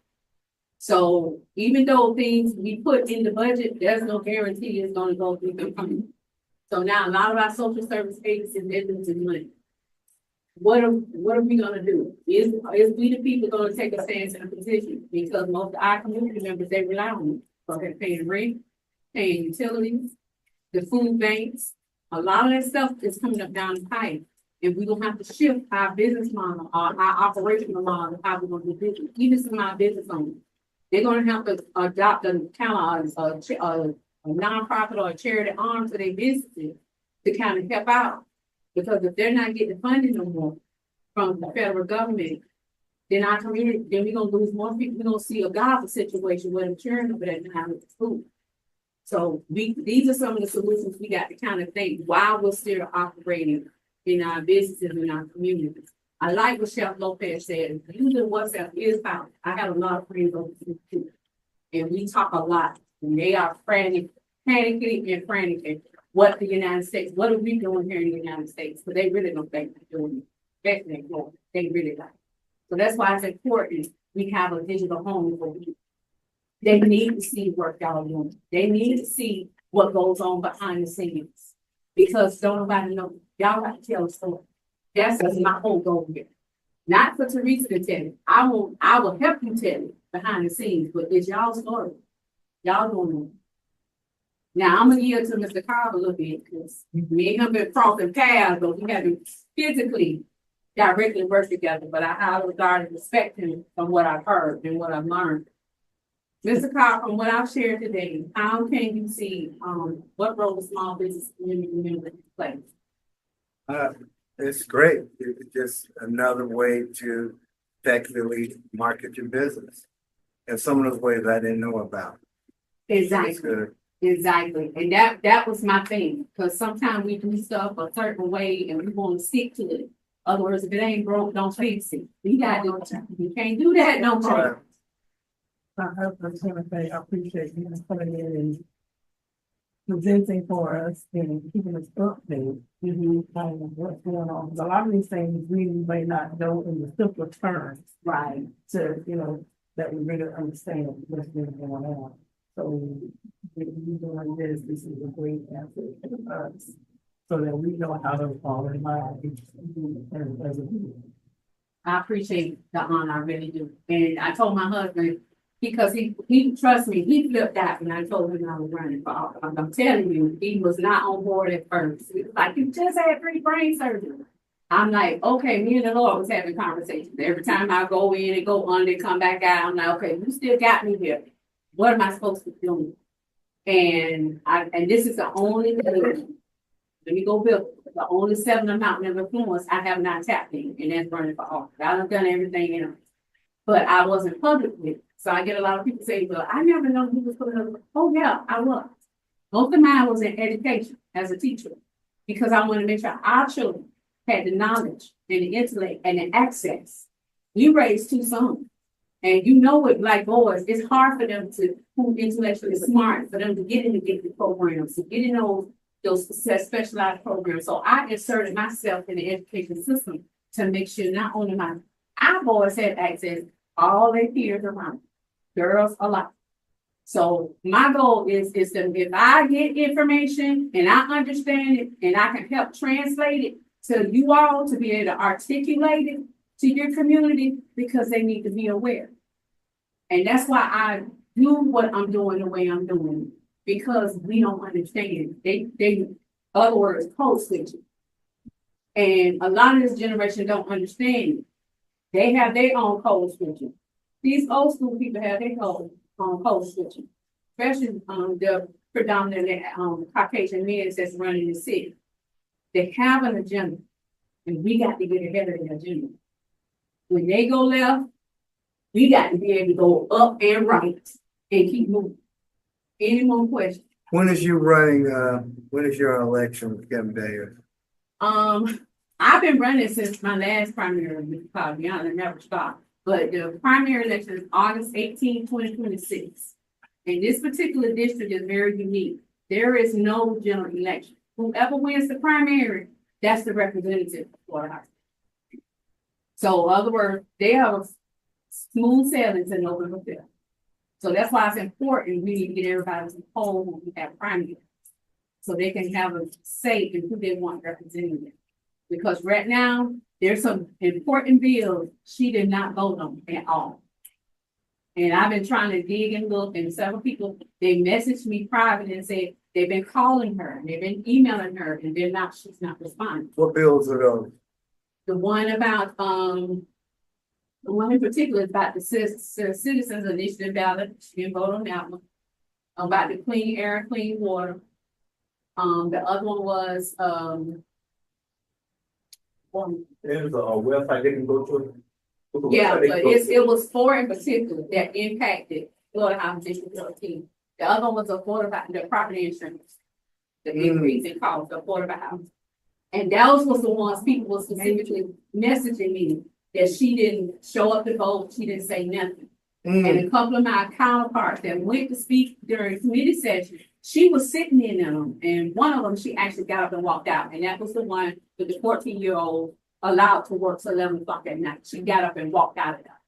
[SPEAKER 1] So even though things we put in the budget, there's no guarantee it's gonna go through the company. So now a lot of our social service agencies, they're losing money. What are we gonna do? Is we the people gonna take a stance in a position? Because most of our community members, they rely on it. So they're paying rent, paying utilities, the food banks. A lot of that stuff is coming up down the pipe. And we're gonna have to shift our business model, our operational model, how we're gonna do business. Even some of our business owners, they're gonna have to adopt a kind of a nonprofit or a charity arm to their businesses to kind of help out. Because if they're not getting funding no more from the federal government, then our community, then we're gonna lose more people. We're gonna see a godly situation where the children over there not having food. So these are some of the solutions we got to kind of think while we're still operating in our businesses and our communities. I like what Chef Lopez said, using WhatsApp is power. I have a lot of friends over here too. And we talk a lot, and they are panicking and frantic. What the United States, what are we doing here in the United States? But they really don't think they're doing it. They really don't. So that's why it's important we have a digital home for people. They need to see what y'all doing. They need to see what goes on behind the scenes. Because don't nobody know. Y'all got to tell a story. That's my whole goal here. Not for Therese to tell it. I will help you tell it behind the scenes, but it's y'all's story. Y'all don't know. Now I'm gonna yield to Mr. Carver a little bit because me and him been crossing paths, but we haven't physically directly worked together. But I highly regard and respect him from what I've heard and what I've learned. Mr. Carver, from what I've shared today, how can you see what role the small business community members play?
[SPEAKER 2] It's great. It's just another way to effectively market your business. And some of those ways I didn't know about.
[SPEAKER 1] Exactly. Exactly. And that was my thing. Because sometimes we do stuff a certain way and we want to stick to it. Other words, if it ain't broke, don't fix it. You can't do that no more.
[SPEAKER 3] I was gonna say, I appreciate you coming in and presenting for us and keeping us updated. Kind of what's going on. 'Cause a lot of these things we may not know in the simpler terms.
[SPEAKER 1] Right.
[SPEAKER 3] To, that we really understand what's been going on. So we doing this is a great answer for us. So that we know how to follow in line as a group.
[SPEAKER 1] I appreciate the honor, I really do. And I told my husband, because he trust me, he flipped out when I told him I was running for office. I'm telling you, he was not on board at first. He was like, you just had 3 brain surgery. I'm like, okay, me and the Lord was having conversations. Every time I go in and go under, come back out, I'm like, okay, you still got me here. What am I supposed to be doing? And this is the only thing, let me go build the only 7 amount of influence I have not tapped in, and that's running for office. I've done everything else. But I wasn't public with it. So I get a lot of people saying, well, I never know who was putting up. Oh yeah, I was. Most of mine was in education as a teacher, because I want to make sure our children had the knowledge and the intellect and the access. You raised 2 sons. And with Black boys, it's hard for them to, who intellectually smart, for them to get in the gifted programs, to get in those specialized programs. So I inserted myself in the education system to make sure not only our boys had access, all their peers around, girls alike. So my goal is to, if I get information and I understand it and I can help translate it to you all to be able to articulate it to your community, because they need to be aware. And that's why I do what I'm doing the way I'm doing, because we don't understand. They other words, code switching. And a lot of this generation don't understand it. They have their own code switching. These old school people have their own code switching, especially the predominantly Caucasian men that's running the city. They have an agenda, and we got to get ahead of the agenda. When they go left, we got to be able to go up and right and keep moving. Any more questions?
[SPEAKER 2] When is you running, when is your election with Kevin Bayer?
[SPEAKER 1] I've been running since my last primary, Mr. Fabian, and never stopped. But the primary election is August 18, 2026. And this particular district is very unique. There is no general election. Whoever wins the primary, that's the representative for the house. So in other words, they have a smooth sailing to November 5th. So that's why it's important, we need to get everybody to poll when we have primary. So they can have a say in who they want representing them. Because right now, there's some important bills she did not vote on at all. And I've been trying to dig and look, and several people, they messaged me private and said they've been calling her, and they've been emailing her, and she's not responding.
[SPEAKER 2] What bills are those?
[SPEAKER 1] The one about, the one in particular is about the Citizens Initiative ballot, she didn't vote on that one. About the clean air, and clean water. The other one was,
[SPEAKER 5] There's a website they can go to.
[SPEAKER 1] yeah, but it was four in particular that impacted Florida House District 13. The other one was the property insurance. The increase in cost of affordable housing. And those was the ones people were specifically messaging me that she didn't show up to vote, she didn't say nothing. And a couple of my counterparts that went to speak during committee session, she was sitting in them, and one of them, she actually got up and walked out, and that was the one with the 14-year-old allowed to work till 11 o'clock at night. She got up and walked out of that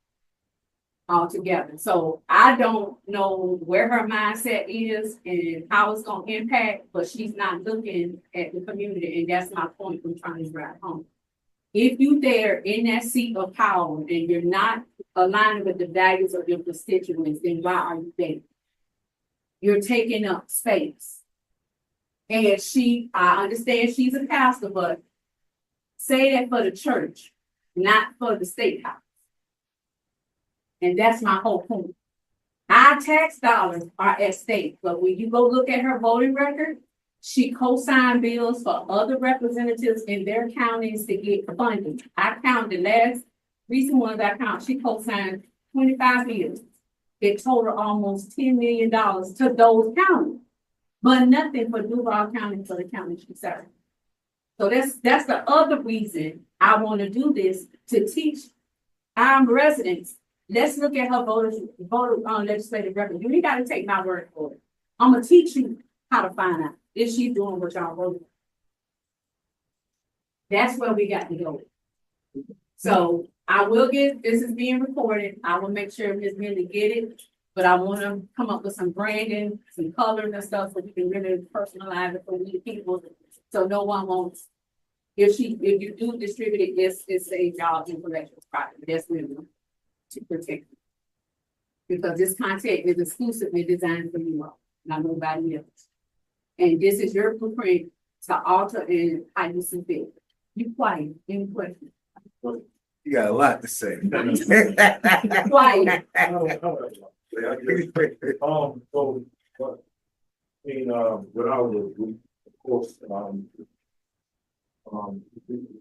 [SPEAKER 1] altogether. So I don't know where her mindset is and how it's going to impact, but she's not looking at the community, and that's my point I'm trying to drive home. If you there in that seat of power and you're not aligning with the values of your constituents, then why are you there? You're taking up space. And I understand she's a pastor, but say that for the church, not for the state house. And that's my whole point. Our tax dollars are at stake, but when you go look at her voting record, she co-signed bills for other representatives in their counties to get funding. I counted the last recent ones I counted, she co-signed 25 bills. It totaled almost $10 million to those counties, but nothing for Duval County, for the county she served. So that's the other reason I want to do this, to teach our residents. Let's look at her voter on legislative record. You ain't got to take my word for it. I'm gonna teach you how to find out if she's doing what y'all voted. That's where we got to go. So I will this is being recorded. I will make sure Ms. Millie get it, but I want to come up with some branding, some colors and stuff so we can really personalize it for we people. So no one wants, if you do distribute it, it's a y'all intellectual property. That's really to protect it. Because this content is exclusively designed for you all, not nobody else. And this is your blueprint to alter and how you see fit. You quiet, any questions?
[SPEAKER 2] You got a lot to say.
[SPEAKER 1] Quiet.
[SPEAKER 5] So, but, when I was, of course,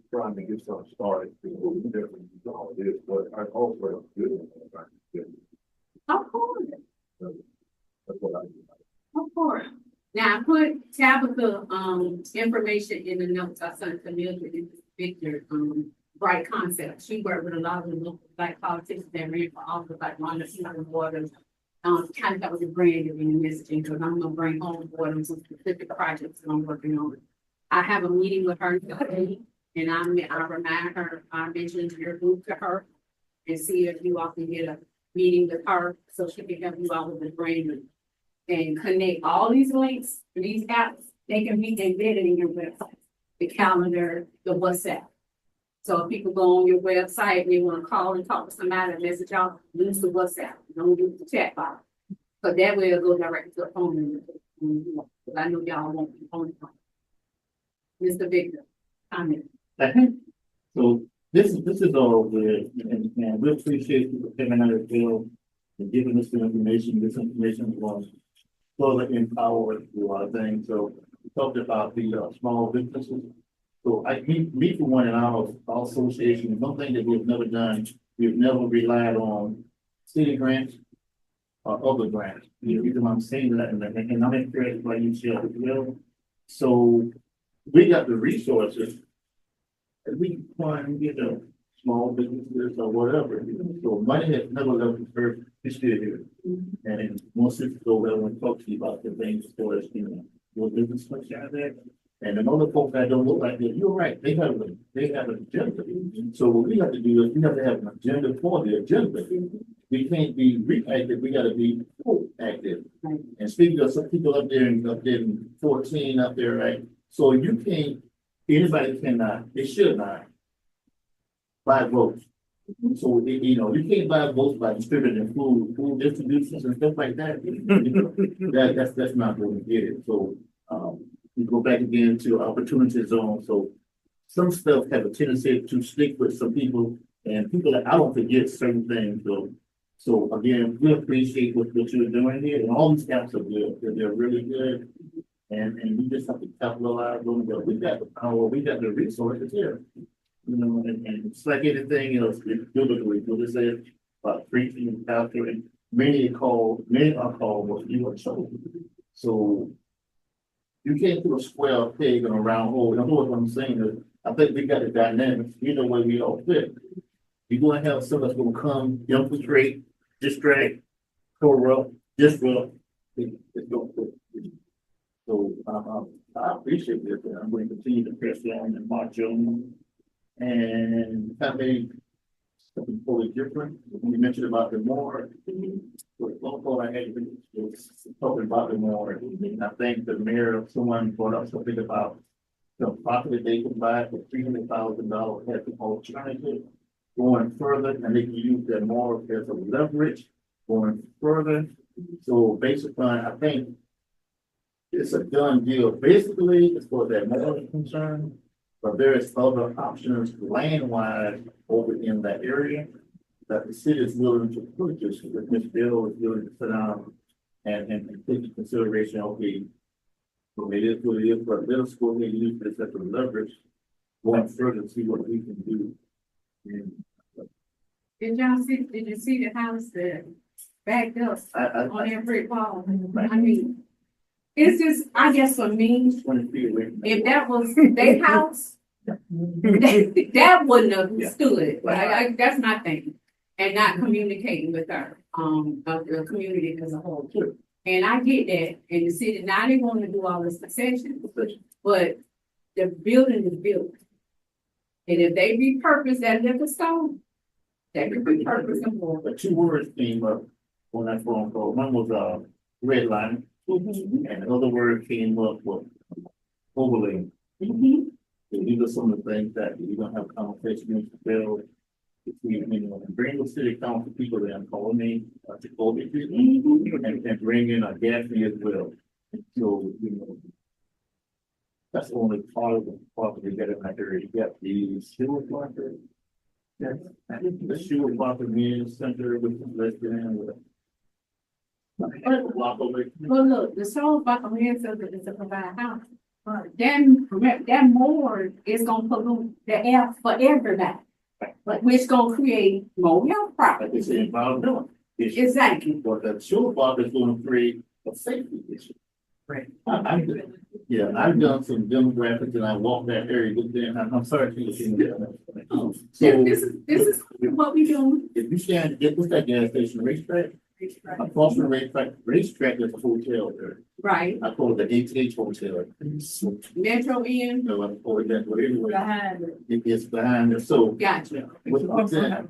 [SPEAKER 5] trying to get something started, we definitely do all this, but I also do.
[SPEAKER 1] Of course.
[SPEAKER 5] That's what I do.
[SPEAKER 1] Of course. Now, I put Tabitha, information in the notes I sent to Mildred and Victor, Bright Concept. She worked with a lot of the local black politicians that ran for office, like Wanda Waters. Kind of that was a brand in the messaging, because I'm gonna bring on board some specific projects that I'm working on. I have a meeting with her today, and I remind her, I mentioned your group to her and see if you all can get a meeting with her so she can help you out with the branding and connect all these links for these apps. They can be embedded in your website, the calendar, the WhatsApp. So if people go on your website and they want to call and talk to somebody and message y'all, use the WhatsApp. Don't use the chat box. But that way it'll go directly to the phone number. Because I know y'all won't be on the phone. Mr. Victor, comment.
[SPEAKER 4] So this is all good, and we appreciate you for coming out of the field and giving us the information. This information was further empower you a lot of things. So we talked about the small businesses. So me for one, in our association, one thing that we've never done, we've never relied on city grants or other grants. The reason why I'm saying that, and I'm encouraged by you, Shell, as well. So we got the resources, and we can find, small businesses or whatever. So money has never left the earth. It's still here. And once it's go well, we'll talk to you about the things for us, your business structure out there. And the other folks that don't look like this, you're right, they have an agenda. So what we have to do is we have to have an agenda for the agenda. We can't be reactive, we gotta be proactive.
[SPEAKER 3] Right.
[SPEAKER 4] And speaking of some people up there in 14 up there, right? So you can't, anybody cannot, they should not buy votes. So, you know, you can't buy votes by distributing food distributions and stuff like that. That's not going to get it. So, we go back again to opportunity zone. So some stuff have a tendency to stick with some people and people that I don't forget certain things. So again, we appreciate what you're doing here and all these apps are good. They're really good. And we just have to capitalize on them. We got the power, we got the resources here. You know, and it's like anything else, biblically, what it says about preaching and pastoring, many are called, but you are chosen. So you can't put a square peg in a round hole. You know what I'm saying? Is I think we got the dynamics, either way we all fit. You're gonna have some that's gonna come, infiltrate, distract, corrupt, disrupt. It's gonna fit. So I appreciate this, and I'm going to continue to press on and march on. And that may something totally different. You mentioned about the more. With local, I had was talking about the more. I think the mayor, someone brought up something about the property they can buy for $300,000 as an alternative. Going further, and they can use that more as a leverage going further. So based upon, I think it's a done deal. Basically, as far as that more is concerned. But there is other options land-wise over in that area that the city is willing to purchase, that Ms. Bill is willing to sit down and take into consideration, okay, so it is what it is, but middle school, they use this as a leverage going further to see what we can do.
[SPEAKER 1] Did you see the house that backed up on that brick wall?
[SPEAKER 4] Right.
[SPEAKER 1] I mean, it's just, I guess for me,
[SPEAKER 4] 20 feet away from
[SPEAKER 1] if that was their house, that wouldn't have stood. That's my thing. And not communicating with her, of the community as a whole. And I get that, and the city, now they want to do all this concession, but the building is built. And if they repurpose that liquor store, they can repurpose them more.
[SPEAKER 4] But two words came up on that phone call. One was redlining, and the other word came up with overlaying. So these are some of the things that we're gonna have a conversation with the bill. And bring the city council people there and call me to call me and bring in a Gaffney as well. So, you know, that's only part of the property that in that area. You got the sewer market. Yes, the sewer market meeting center, which is less than block away.
[SPEAKER 1] Well, look, the sole buccaneer center is to provide housing. Then that more is gonna pollute the air for everybody. But which gonna create more health problems.
[SPEAKER 4] It's an environmental issue.
[SPEAKER 1] Exactly.
[SPEAKER 4] But the sewer market is gonna create a safety issue.
[SPEAKER 3] Right.
[SPEAKER 4] I've done some demographics and I walked that area, but then I'm sorry to see that. So
[SPEAKER 1] This is what we doing.
[SPEAKER 4] if you stand, what's that gas station, racetrack? Across from the racetrack is a hotel there.
[SPEAKER 1] Right.
[SPEAKER 4] I call it the ATH Hotel.
[SPEAKER 1] Metro Inn.
[SPEAKER 4] No, I call it that, but anyway,
[SPEAKER 3] Behind it.
[SPEAKER 4] it's behind there, so.
[SPEAKER 1] Gotcha.
[SPEAKER 4] What's that?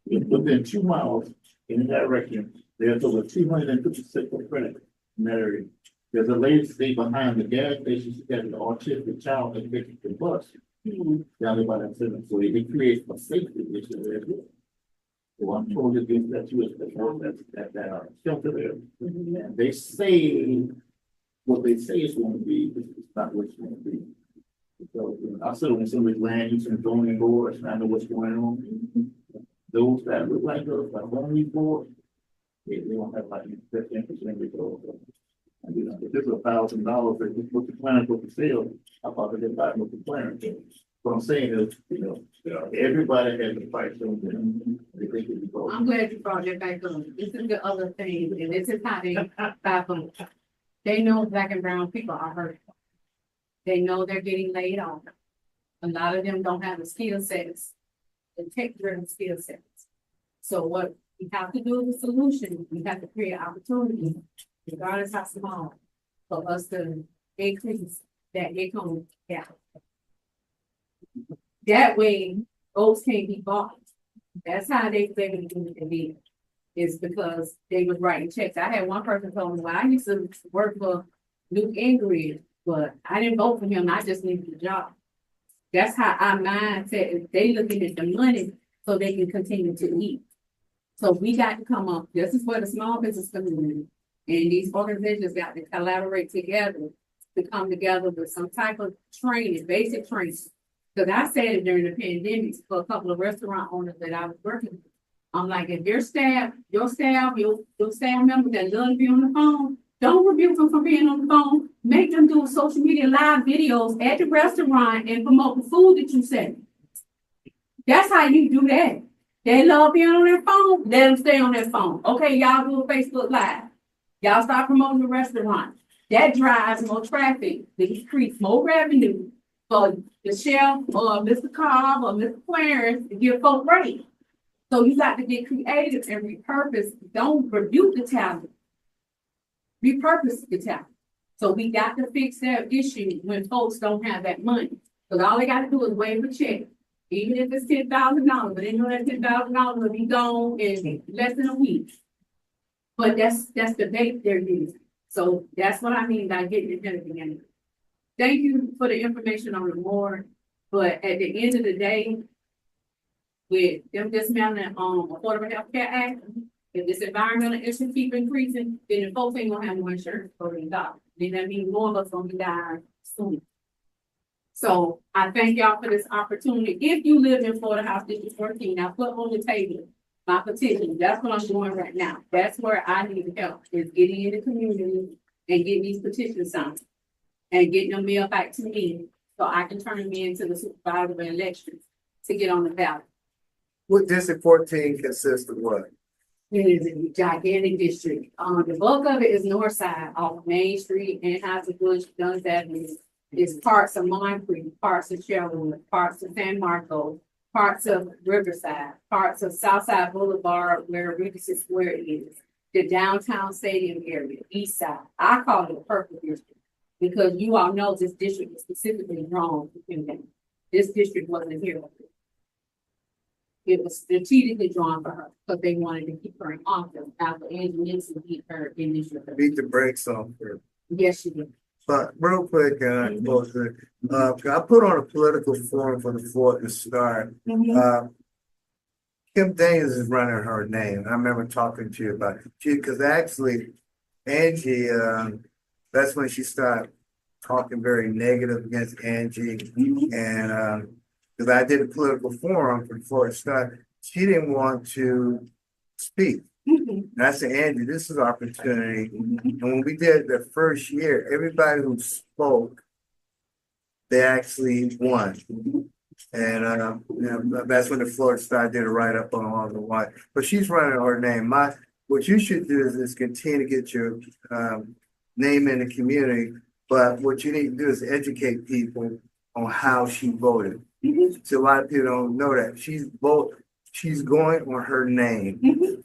[SPEAKER 4] Within 2 miles in the direction, there's over 256 credit in that area. There's a lady stay behind the gas station, she got an autistic child that takes the bus. Down there by that center, so it creates a safety issue there. So I'm totally against that too, that shelter there. And they say, what they say it's going to be, it's not what it's going to be. So, you know, I sit on some of these land use and zoning boards, and I know what's going on. Those that look like those, like zoning board, they don't have like best interest in it. And, you know, if it's $1,000, if you put the plan for the sale, I probably get back with the plan. What I'm saying is, you know, everybody has a price on them. They think it goes.
[SPEAKER 1] I'm glad you brought that back up. This is the other thing, and this is how they fight them. They know black and brown people are hurt. They know they're getting laid off. A lot of them don't have the skill sets, the tech-driven skill sets. So what we have to do with the solution, we have to create opportunities, regardless how small. for us to increase that income gap. That way, votes can't be bought. That's how they was able to do what they did. Is because they was writing checks. I had one person tell me, well, I used to work for Luke Ingrid, but I didn't vote for him. I just needed a job. That's how our mindset is. They looking at the money so they can continue to eat. So we got to come up. This is where the small business community and these organizations got to collaborate together to come together with some type of training, basic training. Because I said it during the pandemic for a couple of restaurant owners that I was working with. I'm like, if your staff members that love to be on the phone, don't rebuke them for being on the phone. Make them do social media live videos at the restaurant and promote the food that you sell. That's how you do that. They love being on their phone, let them stay on their phone. Okay, y'all do a Facebook Live. Y'all start promoting the restaurant. That drives more traffic, that creates more revenue for the chef or Mr. Cobb or Mr. Clarence to give folk raise. So you got to get creative and repurpose. Don't rebuke the talent. Repurpose the talent. So we got to fix that issue when folks don't have that money. Because all they got to do is wave a check. Even if it's $10,000, but they know that $10,000 will be gone in less than a week. But that's the bait they're using. So that's what I mean by getting it together. Thank you for the information on the board. But at the end of the day, with them dismantling Affordable Health Care Act, if this environmental issue keep increasing, then the folks ain't gonna have no insurance for the doctor. Then that means more of us gonna be dying soon. So I thank y'all for this opportunity. If you live in Florida House District 14, I put on the table my petition. That's what I'm doing right now. That's where I need help, is getting in the community and getting these petitions signed and getting them mailed back to me so I can turn them into the supervisor of elections to get on the ballot.
[SPEAKER 2] What District 14 consists of what?
[SPEAKER 1] It is a gigantic district. The bulk of it is north side off Main Street and Anheuser-Busch, Duns Avenue. It's parts of Moncrief, parts of Sherwood, parts of San Marcos, parts of Riverside, parts of Southside Boulevard where Regency Square is, the downtown stadium area, east side. I call it a purple district because you all know this district is specifically drawn for Kim Day. This district wasn't here before. It was strategically drawn for her because they wanted to keep her in office after Angie Nixon beat her in this year.
[SPEAKER 2] Beat the brakes off her.
[SPEAKER 1] Yes, she did.
[SPEAKER 2] But real quick, I put on a political forum for the floor to start. Kim Daniels is running her name. I remember talking to you about it. Because actually, Angie, that's when she started talking very negative against Angie. And because I did a political forum before it started, she didn't want to speak. And I said, Angie, this is an opportunity. And when we did the first year, everybody who spoke, they actually won. And that's when the floor started did a write up on all the why. But she's running her name. What you should do is continue to get your name in the community. But what you need to do is educate people on how she voted. So a lot of people don't know that she's going on her name.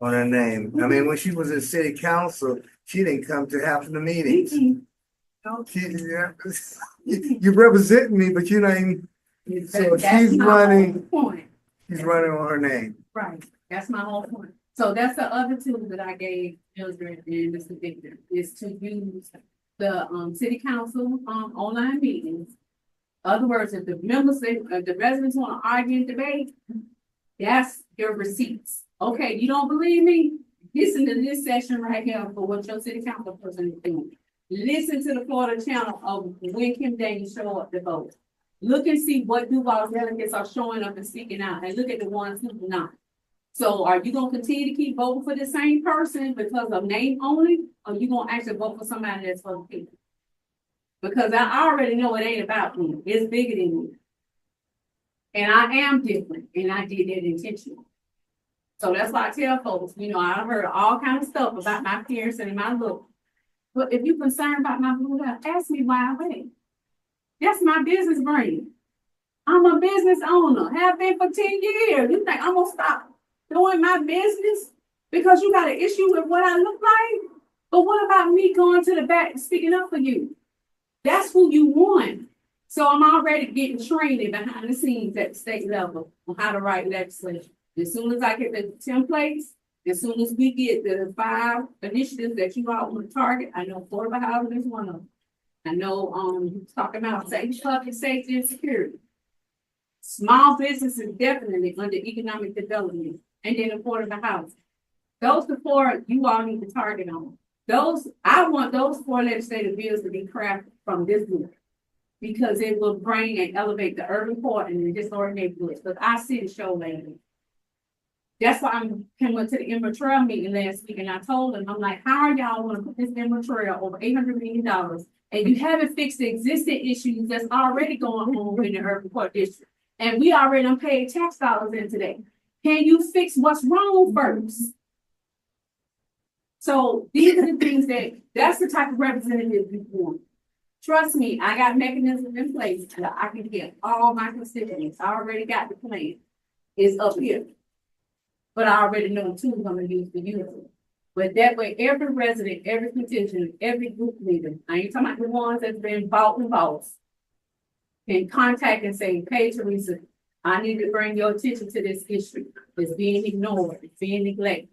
[SPEAKER 2] On her name. I mean, when she was in city council, she didn't come to half of the meetings. You represent me, but you're not even. So she's running. She's running on her name.
[SPEAKER 1] Right. That's my whole point. So that's the other tool that I gave Mildred and Mr. Victor is to use the city council online meetings. Other words, if the members, if the residents want to argue and debate, that's your receipts. Okay, you don't believe me? Listen to this session right here for what your city council person is doing. Listen to the Florida channel of when Kim Daniels show up to vote. Look and see what Duval delegates are showing up and speaking out, and look at the ones who do not. So are you gonna continue to keep voting for the same person because of name only, or you gonna actually vote for somebody that's for the people? Because I already know it ain't about me. It's bigger than me. And I am different, and I did that intentionally. So that's why I tell folks, I've heard all kinds of stuff about my appearance and my look. But if you're concerned about my blue hair, ask me why I wear it. That's my business brand. I'm a business owner, have been for 10 years. You think I'm gonna stop doing my business because you got an issue with what I look like? But what about me going to the back and speaking up for you? That's who you want. So I'm already getting trained behind the scenes at the state level on how to write legislation. As soon as I get the templates, as soon as we get the 5 initiatives that you all want to target, I know affordable housing is one of them. I know, talking about safety, public safety and security. Small business is definitely under economic development, and then affordable housing. Those are 4 you all need to target on. I want those 4 legislative bills to be crafted from this group. Because it will bring and elevate the urban core and the historic neighborhoods, because I see the show lately. That's why I came up to the Emerald Trail meeting last week, and I told them, I'm like, how are y'all gonna put this Emerald Trail over $800 million, and you haven't fixed the existing issues that's already going on in the urban core district, and we already done paid tax dollars into that. Can you fix what's wrong first? So these are the things that's the type of representative we want. Trust me, I got mechanisms in place that I can get all my constituents. I already got the plan. It's up here. But I already know the tools I'm gonna use to use it. But that way, every resident, every constituent, every group leader, I ain't talking about the ones that's been bought and bought, can contact and say, hey, Teresa, I need to bring your attention to this issue. It's being ignored, it's being neglected.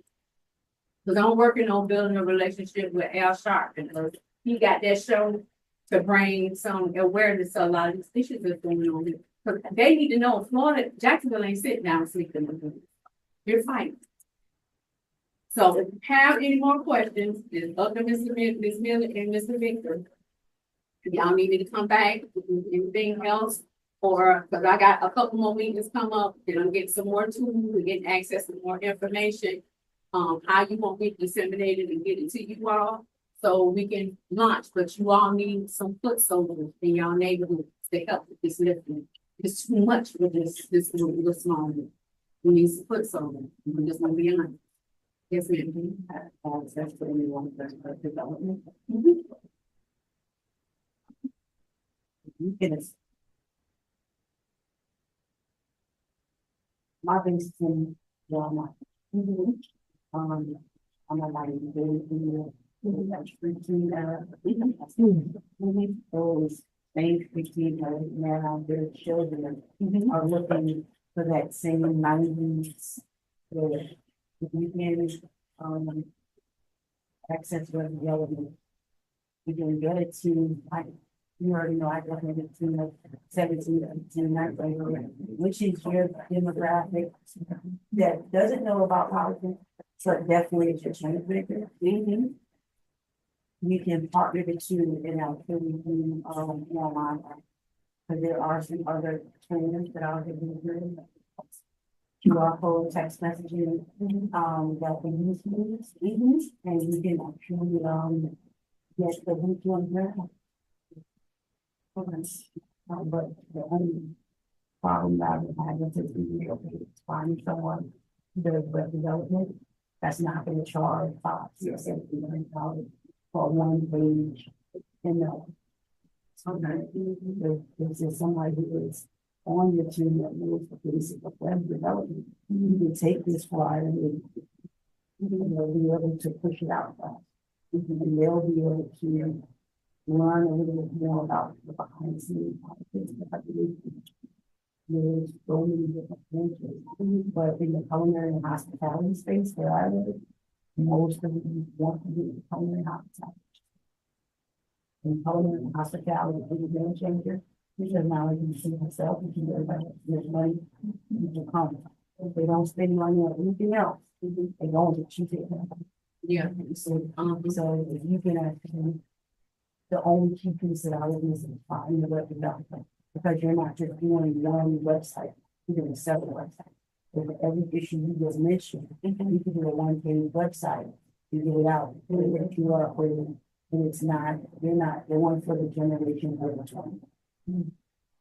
[SPEAKER 1] Because I'm working on building a relationship with Al Sharpton, because he got that show to bring some awareness to a lot of these issues that's going on here. Because they need to know Florida, Jacksonville ain't sitting down sleeping. You're fighting. So if you have any more questions, it's up to Ms. Miller and Mr. Victor. If y'all need me to come back with anything else, or because I got a couple more meetings come up, and I'm getting some more tools, we're getting access to more information, how you want me to disseminate it and get it to you all, so we can launch. But you all need some foot soldiers in your neighborhood to help with this lifting. It's too much for this little small one. We need some foot soldiers. We're just gonna be honest. Yes, ma'am. Access to anyone that's development.
[SPEAKER 3] You can. My base is in Walmart. I'm a lot of those same 15 now, their children are looking for that same 90s. You can access relevant. You can get it to you already know I recommended to 17 to 19, which is your demographic that doesn't know about politics, but definitely is your change maker. You can partner the two in our community online. Because there are some other trainers that are doing QR code text messaging that the youth use, and you can actually get the link on there. But the only problem that I have is to find someone who does web development that's not going to charge $5, $6, $7 for one page. And sometimes this is somebody who is on your team that knows the basics of web development. You can take this flyer and they'll be able to push it out. And they'll be able to learn a little bit more about the behind the scenes politics. There's so many different branches, but in the culinary and hospitality space where I live, most of them want to do culinary and hospitality. And culinary and hospitality is a game changer, because now you can see yourself, you can get everybody, there's money, you can come. If they don't spend money on anything else, they don't get you there.
[SPEAKER 1] Yeah.
[SPEAKER 3] So if you can actually, the only key piece that I would miss is finding the web development, because you're not just doing one website, you're doing several websites. With every issue you just mentioned, you can do a one-page website, you get it out, put it where you are, and it's not, you're one for the generation over 20.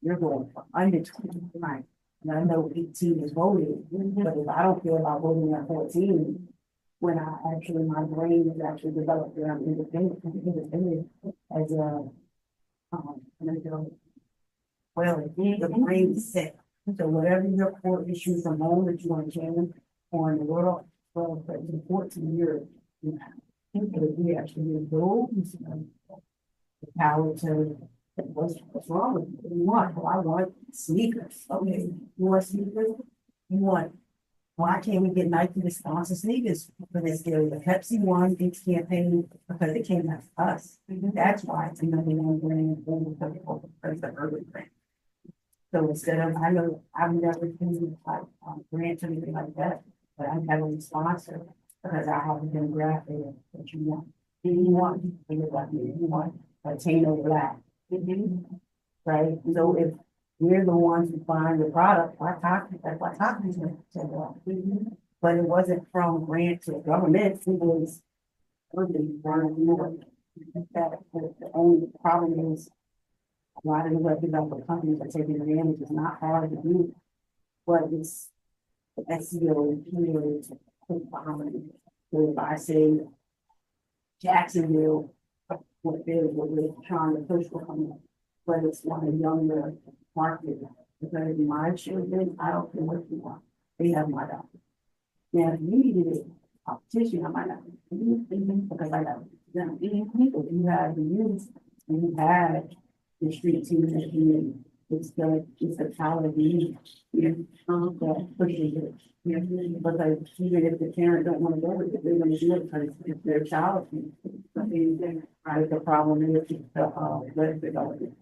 [SPEAKER 3] You're going for under 20, right? And I know 18 is voting, but if I don't feel about voting at 14, when I actually, my brain is actually developed around independent as a, well, the brain is set. So whatever your core issues are known that you want to change on the world, well, but in 14 years, Because we actually those, the power to, what's wrong with you? What do you want? Well, I want sneakers. Okay, you want sneakers? You want, why can't we get Nike to sponsor sneakers? Because they're the Pepsi one, it's campaign, because it came out of us. That's why it's another one brand, because the urban brand. So instead of, I know, I've never been like, grants or anything like that, but I'm having a sponsor because I have a demographic that you want. You want, you look like me, you want Latino black. Right? So if we're the ones who find the product, that's why Caucus went to that. But it wasn't from grant to government, it was urban, that the only problem is a lot of the web developer companies are taking advantage. It's not hard to do, but it's the SEO here to put behind it. So if I say Jacksonville, what we're trying to push for them, but it's one of younger market. Because my children, I don't care what you want, they have my daughter. Now, if you needed a competition, I might not because I got young people. You have the youth, and you have the street team that you it's the power of the youth. That pushes it. Because even if the parent don't want to go with it, they're going to do it because it's their child. Right, the problem is the web development.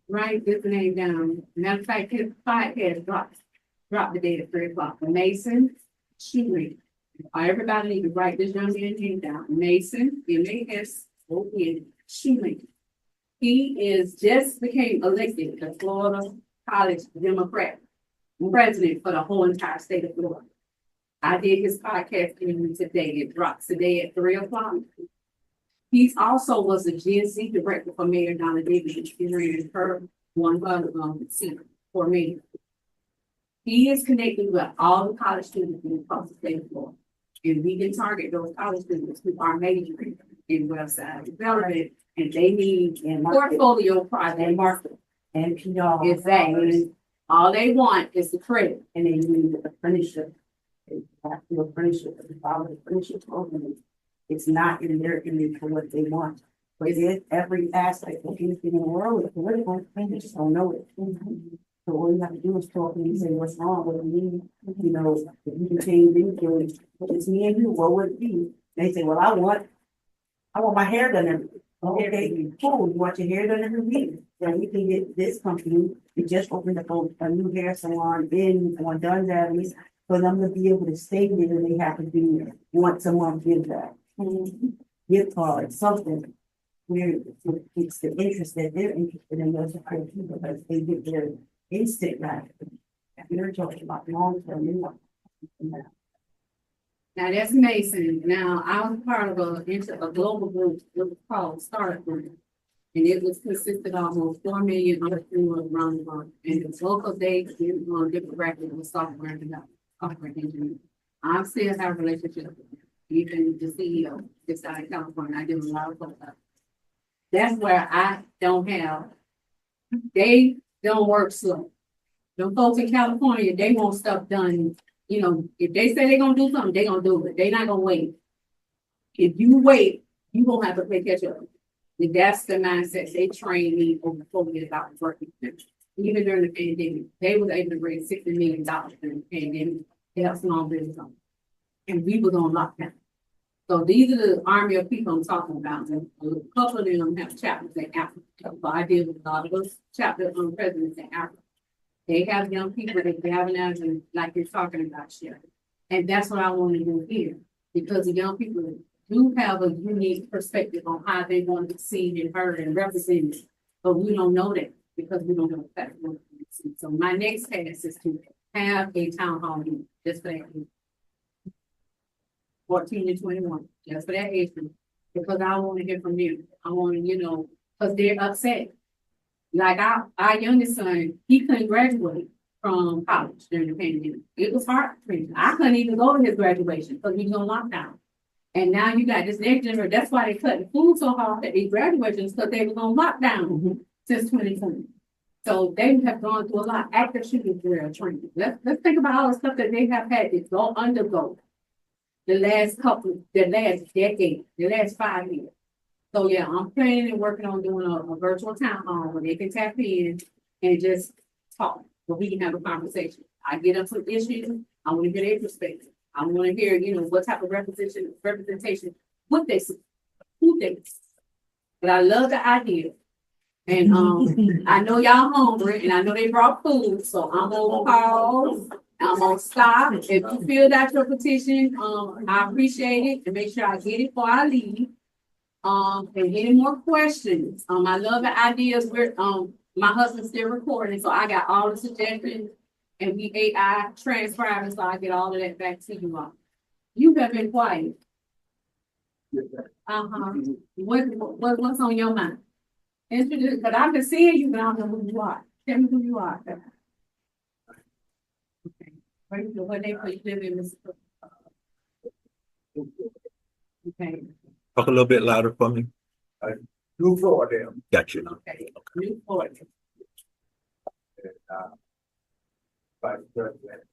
[SPEAKER 1] Write this name down. Matter of fact, his podcast dropped the date at 3:00. Mason Shoemaker. Everybody need to write this young man's name down. Mason, MASON, Shoemaker. He just became elected the Florida College Democrat president for the whole entire state of Florida. I did his podcast interview today. It drops today at 3:00. He also was the GNC director for Mayor Donna Davis. She ran her one seat for mayor. He is connected with all the college students across the state of Florida. And we can target those college students who are majoring in website development and they need portfolio project market
[SPEAKER 3] and PR.
[SPEAKER 1] Exactly. All they want is the credit.
[SPEAKER 3] And they need the apprenticeship. They have to do apprenticeship, the follow the apprenticeship program. It's not in their image for what they want. But it's every aspect of anything in the world, if political, they just don't know it. So all you have to do is talk and say, what's wrong, what do you need? You know, if you can change anything, it's me and you, what would it be? They say, well, I want my hair done every week. Okay, cool, you want your hair done every week? Then we can get this company, we just opened up a new hair salon on Dunn's Avenue, for them to be able to stay there, they have to be once a month give that. Gift card, something where it's the interest that they're interested in those people because they get their instant gratification. You're talking about long term.
[SPEAKER 1] Now that's Mason. Now I was part of a global group that was called Startup Group. And it was consisted of almost 4 million entrepreneurs around the world. And the local days on different brackets with software engineering. I still have a relationship with them. Even the CEO just out of California. I do a lot of stuff. That's where I don't have. They don't work slow. The folks in California, they want stuff done. You know, if they say they're gonna do something, they're gonna do it. They're not gonna wait. If you wait, you won't have to play catch up. And that's the mindset they trained me over 4 years I was working with them. Even during the pandemic, they was able to raise $60 million during the pandemic to help small business owners. And we was on lockdown. So these are the army of people I'm talking about. And a couple of them have chapters in Africa. So I deal with a lot of those chapters on presidents in Africa. They have young people that galvanize and like you're talking about, Sherry. And that's what I want to do here. Because the young people do have a unique perspective on how they want to be seen and heard and represented. But we don't know that because we don't know what that is. So my next task is to have a town hall meeting just for that age. 14 to 21, just for that age group. Because I want to hear from them. I want to, because they're upset. Like our youngest son, he couldn't graduate from college during the pandemic. It was hard for him. I couldn't even go to his graduation because he was on lockdown. And now you got this next generation. That's why they cut the food so hard at these graduations because they was on lockdown since 2020. So they have gone through a lot. Active shooting career training. Let's think about all the stuff that they have had to undergo. the last decade, the last 5 years. So yeah, I'm planning and working on doing a virtual town hall where they can tap in and just talk, where we can have a conversation. I get up some issues, I wanna hear their perspective. I wanna hear, what type of representation, what they see, who they see. But I love the idea. And, I know y'all hungry and I know they brought food, so I'm gonna pause. I'm gonna stop. If you filled out your petition, I appreciate it and make sure I get it before I leave. And any more questions? I love the ideas where, my husband's still recording, so I got all the suggestions. And we AI transcribing, so I get all of that back to you all. You have been quiet. Uh-huh. What's on your mind? Introduce, but I've been seeing you, but I don't know who you are. Tell me who you are. Okay. Where they put you live in this. Okay,
[SPEAKER 6] Talk a little bit louder for me.
[SPEAKER 2] Two for them.
[SPEAKER 6] Got you.
[SPEAKER 1] okay. Newport.
[SPEAKER 2] Vice President.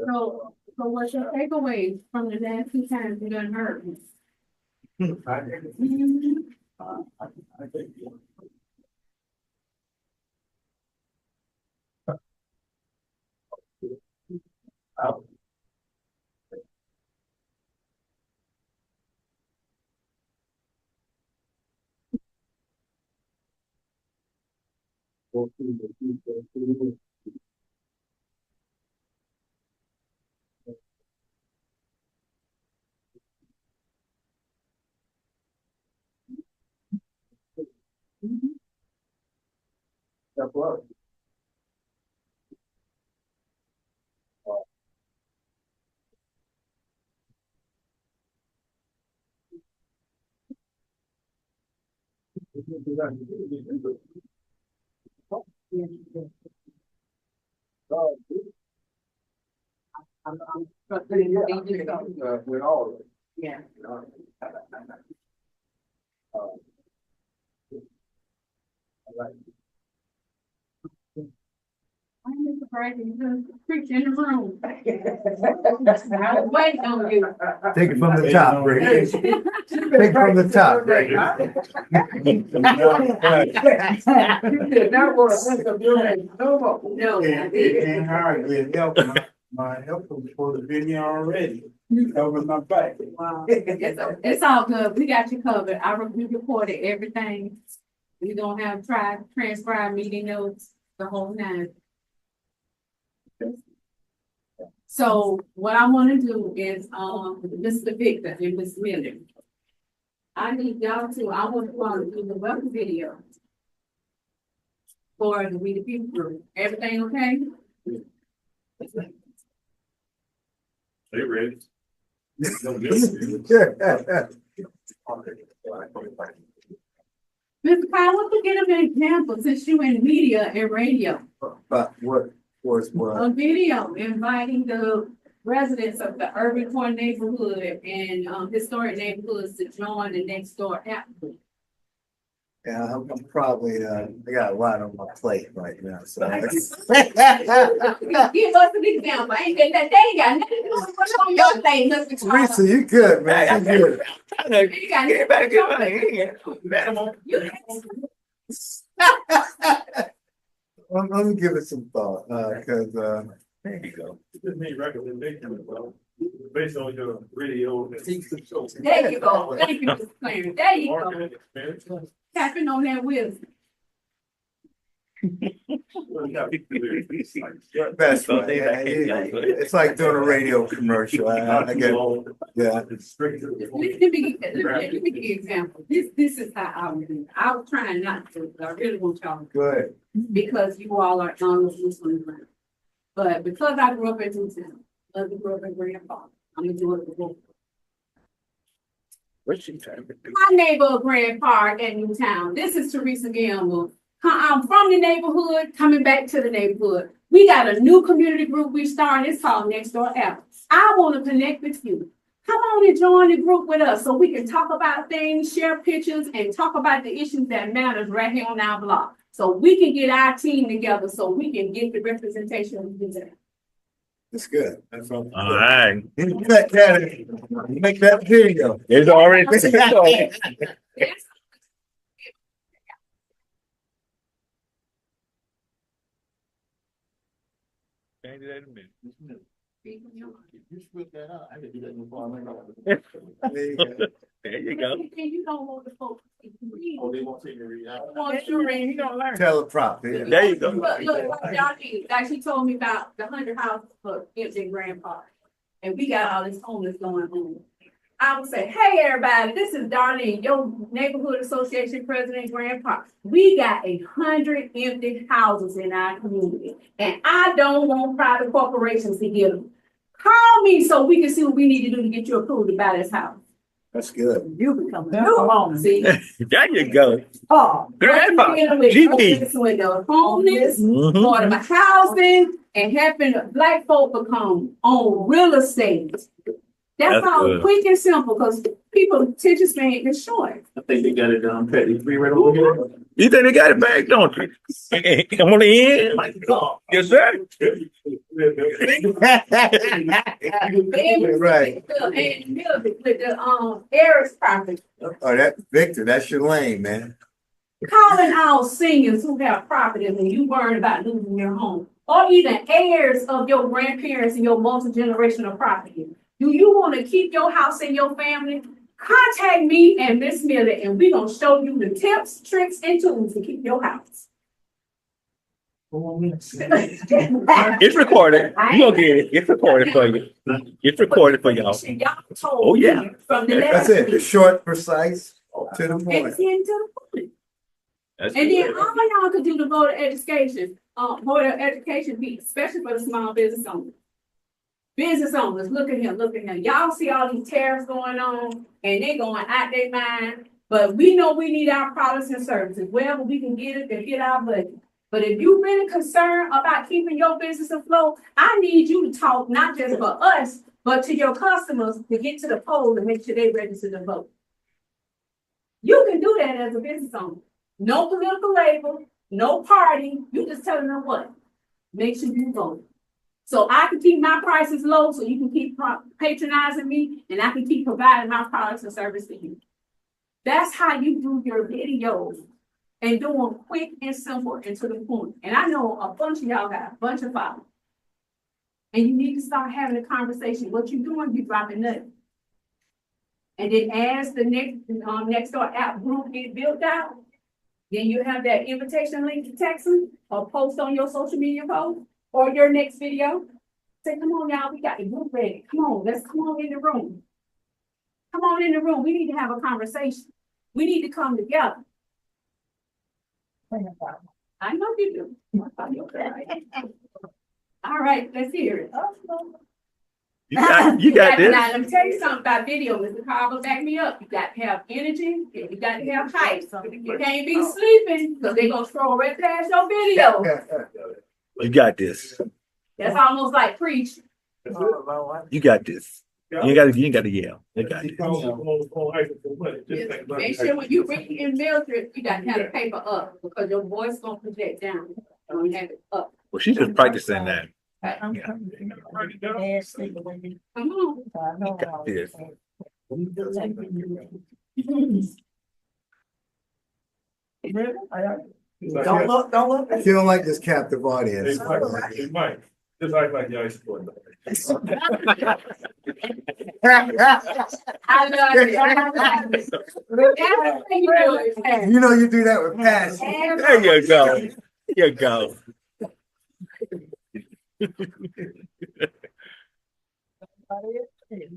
[SPEAKER 1] So what's your takeaway from the last 2 times you done heard me?
[SPEAKER 2] I think that's what.
[SPEAKER 1] I'm struggling to think this out.
[SPEAKER 2] With all of it.
[SPEAKER 1] Yeah. I'm Mr. Brady, you preach in the room. I was waiting on you.
[SPEAKER 2] Take it from the top, Brady. Take it from the top, Brady.
[SPEAKER 1] No, I didn't.
[SPEAKER 7] hard with help. My help was for the video already. Over my back.
[SPEAKER 1] Wow. It's all good. We got you covered. We recorded everything. We don't have transcribe meeting notes, the whole 9. So what I want to do is, Mr. Victor and Ms. Miller. I need y'all I want to do the welcome video for the We the People group. Everything okay?
[SPEAKER 5] Hey, Ray.
[SPEAKER 1] Mr. Kyle, what to give them an example since you in media and radio?
[SPEAKER 2] But what was
[SPEAKER 1] A video inviting the residents of the urban core neighborhood and historic neighborhoods to join the next door applicant.
[SPEAKER 2] Yeah, I'm probably, I got a lot on my plate right now, so.
[SPEAKER 1] Give us an example. Ain't that they ain't got nothing to do with what's on your thing, Mr. Kyle.
[SPEAKER 2] Teresa, you good, man, you good.
[SPEAKER 1] You got nothing to do with it.
[SPEAKER 2] Let me give it some thought, cause,
[SPEAKER 6] There you go.
[SPEAKER 5] Just need recommendations, well, based on your radio.
[SPEAKER 1] There you go. Thank you, Mr. Clarence. There you go.
[SPEAKER 5] Marketing experience.
[SPEAKER 1] Tapping on that wisdom.
[SPEAKER 2] best way, yeah, it's like doing a radio commercial, I get, yeah.
[SPEAKER 5] It's strict.
[SPEAKER 1] Let me give you an example. This is how I would do it. I was trying not to, but I really want y'all to,
[SPEAKER 2] Good.
[SPEAKER 1] because you all are on this one. But because I grew up in Duval, other grew up in Grand Park, I'm gonna do it for both.
[SPEAKER 6] What's she trying to do?
[SPEAKER 1] My neighbor Grand Park at Newtown. This is Teresa Gamble. I'm from the neighborhood, coming back to the neighborhood. We got a new community group we started. It's called Next Door App. I want to connect with you. Come on and join the group with us so we can talk about things, share pictures, and talk about the issues that matters right here on our block. So we can get our team together so we can get the representation we deserve.
[SPEAKER 2] That's good. That's all.
[SPEAKER 6] All right.
[SPEAKER 2] You make that video.
[SPEAKER 6] It's already. Change that in a minute.
[SPEAKER 4] You split that out, I could do that before I went.
[SPEAKER 2] There you go.
[SPEAKER 6] There you go.
[SPEAKER 1] And you don't want the folks to read.
[SPEAKER 4] Oh, they won't take me read out.
[SPEAKER 1] Want you to read, you don't learn.
[SPEAKER 2] Teleprompter. Yeah.
[SPEAKER 6] There you go.
[SPEAKER 1] Look, what y'all need, like she told me about the 100 houses for empty Grand Park. And we got all this homeless going on. I would say, hey, everybody, this is Darlene, your neighborhood association president in Grand Park. We got 100 empty houses in our community, and I don't want private corporations to get them. Call me so we can see what we need to do to get you approved to buy this house.
[SPEAKER 2] That's good.
[SPEAKER 3] You become alone.
[SPEAKER 1] See?
[SPEAKER 6] There you go.
[SPEAKER 3] Oh,
[SPEAKER 6] Grandpa.
[SPEAKER 1] What you dealing with?
[SPEAKER 6] GP.
[SPEAKER 1] With the homeless,
[SPEAKER 6] Mhm.
[SPEAKER 1] affordable housing, and helping Black folk become on real estate. That's
[SPEAKER 6] That's
[SPEAKER 1] all
[SPEAKER 6] good.
[SPEAKER 1] quick and simple, because people attention span is short.
[SPEAKER 4] I think they got it down, Petty, free right over here.
[SPEAKER 6] You think they got it back, don't you? Come on in.
[SPEAKER 4] My God.
[SPEAKER 6] Yes, sir.
[SPEAKER 2] Right.
[SPEAKER 1] And with the Harris property,
[SPEAKER 2] Oh, that Victor, that's your lane, man.
[SPEAKER 1] calling all seniors who have properties and you worried about losing your home, or even heirs of your grandparents and your multi-generational property. Do you want to keep your house and your family? Contact me and Miss Miller, and we're gonna show you the tips, tricks, and tools to keep your house.
[SPEAKER 6] It's recorded. You gonna get it. It's recorded for you. It's recorded for y'all.
[SPEAKER 1] Y'all told
[SPEAKER 6] Oh, yeah.
[SPEAKER 1] me from the
[SPEAKER 2] That's
[SPEAKER 1] last
[SPEAKER 2] it.
[SPEAKER 1] week.
[SPEAKER 2] Short, precise, to the point.
[SPEAKER 1] It's into the point.
[SPEAKER 6] That's
[SPEAKER 1] And then
[SPEAKER 6] good.
[SPEAKER 1] all y'all could do the voter education, voter education piece, especially for the small business owners. Business owners, look at him, look at him. Y'all see all these tariffs going on and they going out their mind. But we know we need our products and services, wherever we can get it to hit our budget. But if you're really concerned about keeping your business afloat, I need you to talk not just for us, but to your customers to get to the polls and make sure they register to vote. You can do that as a business owner. No political label, no party. You just telling them what? Make sure you vote. So I can keep my prices low, so you can keep patronizing me, and I can keep providing my products and service to you. That's how you do your videos, and do them quick and simple and to the point. And I know a bunch of y'all got a bunch of followers. And you need to start having a conversation. What you doing, you dropping nothing. And then as the next door app group get built out, then you have that invitation link to text them or post on your social media post or your next video. Say, come on, y'all, we got the group ready. Come on, let's come on in the room. Come on in the room. We need to have a conversation. We need to come together. I know you do. All right, let's hear it.
[SPEAKER 6] You got this.
[SPEAKER 1] Now, let me tell you something about video, Mr. Carver, back me up. You got to have energy, and you got to have hype. You can't be sleeping, because they're gonna scroll right past your video.
[SPEAKER 6] You got this.
[SPEAKER 1] That's almost like preach.
[SPEAKER 6] You got this. You ain't got to yell. You got this.
[SPEAKER 1] Make sure when you read in Mildred, you got to have the paper up, because your voice gonna project down. You have it up.
[SPEAKER 6] Well, she's just practicing that.
[SPEAKER 3] I'm
[SPEAKER 6] Yeah.
[SPEAKER 3] coming.
[SPEAKER 1] Come on.
[SPEAKER 6] You got this.
[SPEAKER 3] Don't look, don't look.
[SPEAKER 2] You don't like this captive audience.
[SPEAKER 5] It might. Just act like the ice cream.
[SPEAKER 1] I love it.
[SPEAKER 2] You know you do that with passion.
[SPEAKER 6] There you go. There you go.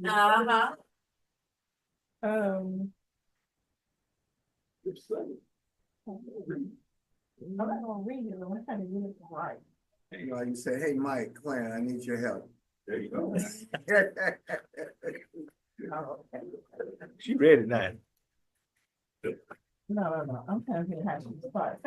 [SPEAKER 1] Uh-huh.
[SPEAKER 3] I'm not gonna read it, I'm trying to get it right.
[SPEAKER 2] You know, you say, hey, Mike, Clarence, I need your help.
[SPEAKER 5] There you go.
[SPEAKER 3] Oh, okay.
[SPEAKER 6] She ready now.
[SPEAKER 3] No, I'm trying to figure how she started.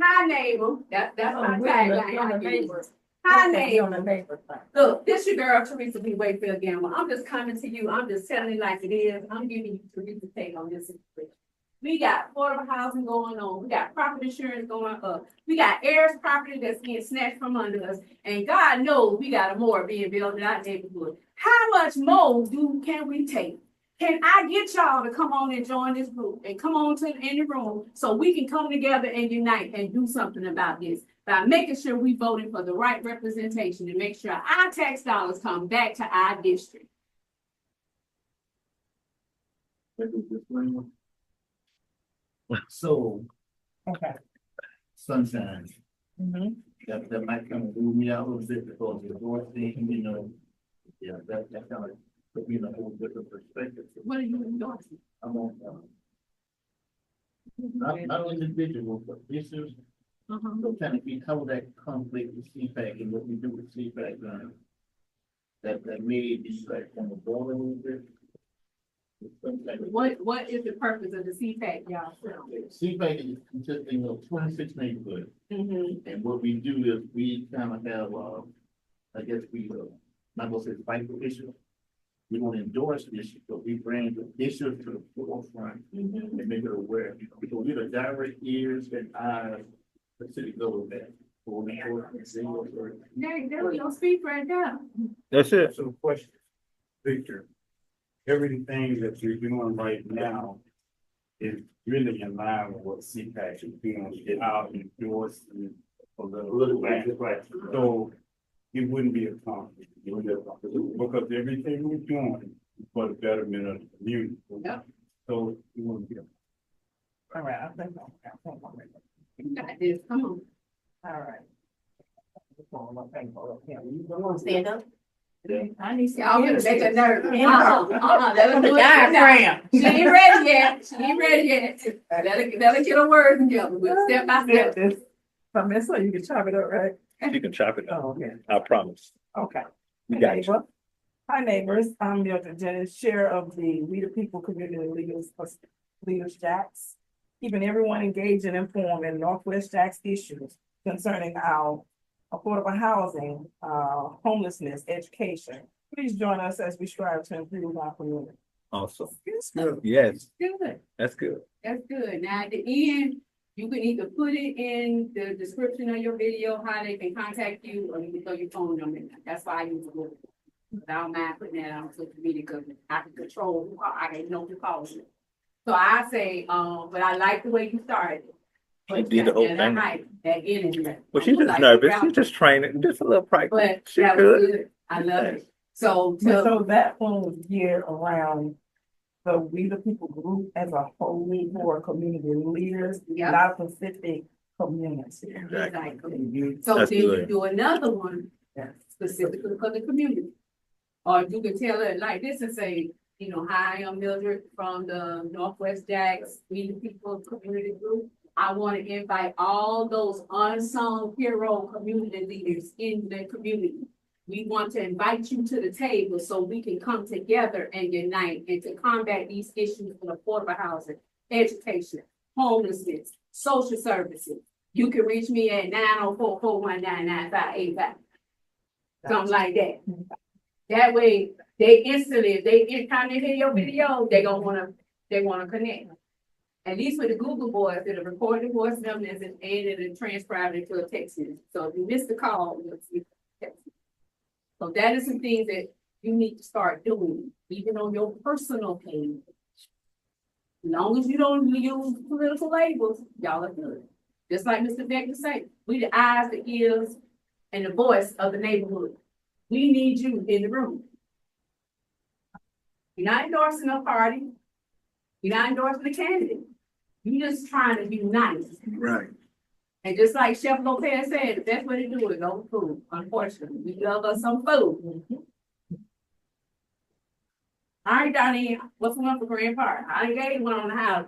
[SPEAKER 1] Hi neighbor, that's my tagline. Hi neighbor. Look, this your girl Therese W. Wakefield Gamble. I'm just coming to you. I'm just telling you like it is. I'm giving you Teresa's take on this situation. We got affordable housing going on. We got property insurance going up. We got heirs property that's being snatched from under us. And God knows we got more being built in our neighborhood. How much more can we take? Can I get y'all to come on and join this group and come on in the room so we can come together and unite and do something about this by making sure we voting for the right representation and make sure our tax dollars come back to our district.
[SPEAKER 4] So,
[SPEAKER 3] Okay.
[SPEAKER 4] sunshine,
[SPEAKER 3] Mhm.
[SPEAKER 4] that might kind of rule me out a little bit because the divorce thing, you know, yeah, that kind of put me in a whole different perspective.
[SPEAKER 1] What are you endorsing?
[SPEAKER 4] I'm on, not only individual, but issues. So kind of how would that conflict with CPAC and what we do with CPAC, that made this like on the border a little bit.
[SPEAKER 1] What is the purpose of the CPAC, y'all?
[SPEAKER 4] CPAC is consisting of 26 neighborhoods. And what we do is we kind of have, I guess we, not gonna say fight for issues. We don't endorse issues, but we bring the issues to the forefront and make it aware. So we're the direct ears and eyes of the city government.
[SPEAKER 1] There we go, speak right now.
[SPEAKER 6] That's it.
[SPEAKER 7] So question, Victor, everything that you're doing right now is really in line with what CPAC is doing, get out and endorse and a little bit.
[SPEAKER 4] Right.
[SPEAKER 7] So it wouldn't be a conflict. It wouldn't be a conflict. Because everything we're doing is for the betterment of the community.
[SPEAKER 1] Yep.
[SPEAKER 7] So it wouldn't be.
[SPEAKER 3] All right, I think
[SPEAKER 1] You got this, come on.
[SPEAKER 3] all right. Stand up. I need some.
[SPEAKER 1] Y'all gonna make a nerve.
[SPEAKER 3] Let
[SPEAKER 1] Let her do it.
[SPEAKER 3] diaphragm.
[SPEAKER 1] She ain't ready yet. She ain't ready yet. Let her get her words together. We'll step by step.
[SPEAKER 3] From this one, you can chop it up, right?
[SPEAKER 6] You can chop it up.
[SPEAKER 3] Oh, okay.
[SPEAKER 6] I promise.
[SPEAKER 3] Okay.
[SPEAKER 6] We got you.
[SPEAKER 3] Neighbor. Hi neighbors, I'm Mildred Jennings, chair of the We the People Community Leaders Jacks. Keeping everyone engaged and informed in Northwest Jacks issues concerning our affordable housing, homelessness, education. Please join us as we strive to improve our community.
[SPEAKER 6] Awesome.
[SPEAKER 1] Good.
[SPEAKER 6] Yes,
[SPEAKER 1] Good.
[SPEAKER 6] that's good.
[SPEAKER 1] That's good. Now, at the end, you can either put it in the description of your video, how they can contact you, or you can throw your phone number in. That's why I use the word. I don't mind putting that on social media because I can control who I can know who calls you. So I say, but I like the way you started.
[SPEAKER 6] She did the whole
[SPEAKER 1] Yeah,
[SPEAKER 6] thing.
[SPEAKER 1] That energy.
[SPEAKER 6] Well, she's just nervous. She's just training, just a little practice.
[SPEAKER 1] But
[SPEAKER 6] She's
[SPEAKER 1] that was
[SPEAKER 6] good.
[SPEAKER 1] good. I love it. So,
[SPEAKER 3] So that one was geared around the We the People group as a whole for community leaders,
[SPEAKER 1] yeah.
[SPEAKER 3] not a specific community.
[SPEAKER 1] Exactly. So
[SPEAKER 6] That's
[SPEAKER 1] then you
[SPEAKER 6] good.
[SPEAKER 1] do another one specifically for the community. Or you can tell it like this and say, you know, hi, I'm Mildred from the Northwest Jacks, We the People Community Group. I want to invite all those unsung hero community leaders in the community. We want to invite you to the table so we can come together and unite and to combat these issues with affordable housing, education, homelessness, social services. You can reach me at 904-419-9585. Something like that. That way, they instantly, if they anytime they hear your video, they wanna connect. At least with the Google boys, it'll record the voice numbers and it'll transcribe it to a text message. So if you miss the call, you'll see the text. So that is some things that you need to start doing, even on your personal page. As long as you don't use political labels, y'all are good. Just like Mr. Becker said, we the eyes, the ears, and the voice of the neighborhood. We need you in the room. You're not endorsing a party. You're not endorsing a candidate. You're just trying to be nice.
[SPEAKER 2] Right.
[SPEAKER 1] And just like Chef Lopez said, the best way to do it is over food. Unfortunately, we love us some food. All right, Donnie, what's the one for Grand Park? I gave one on the house.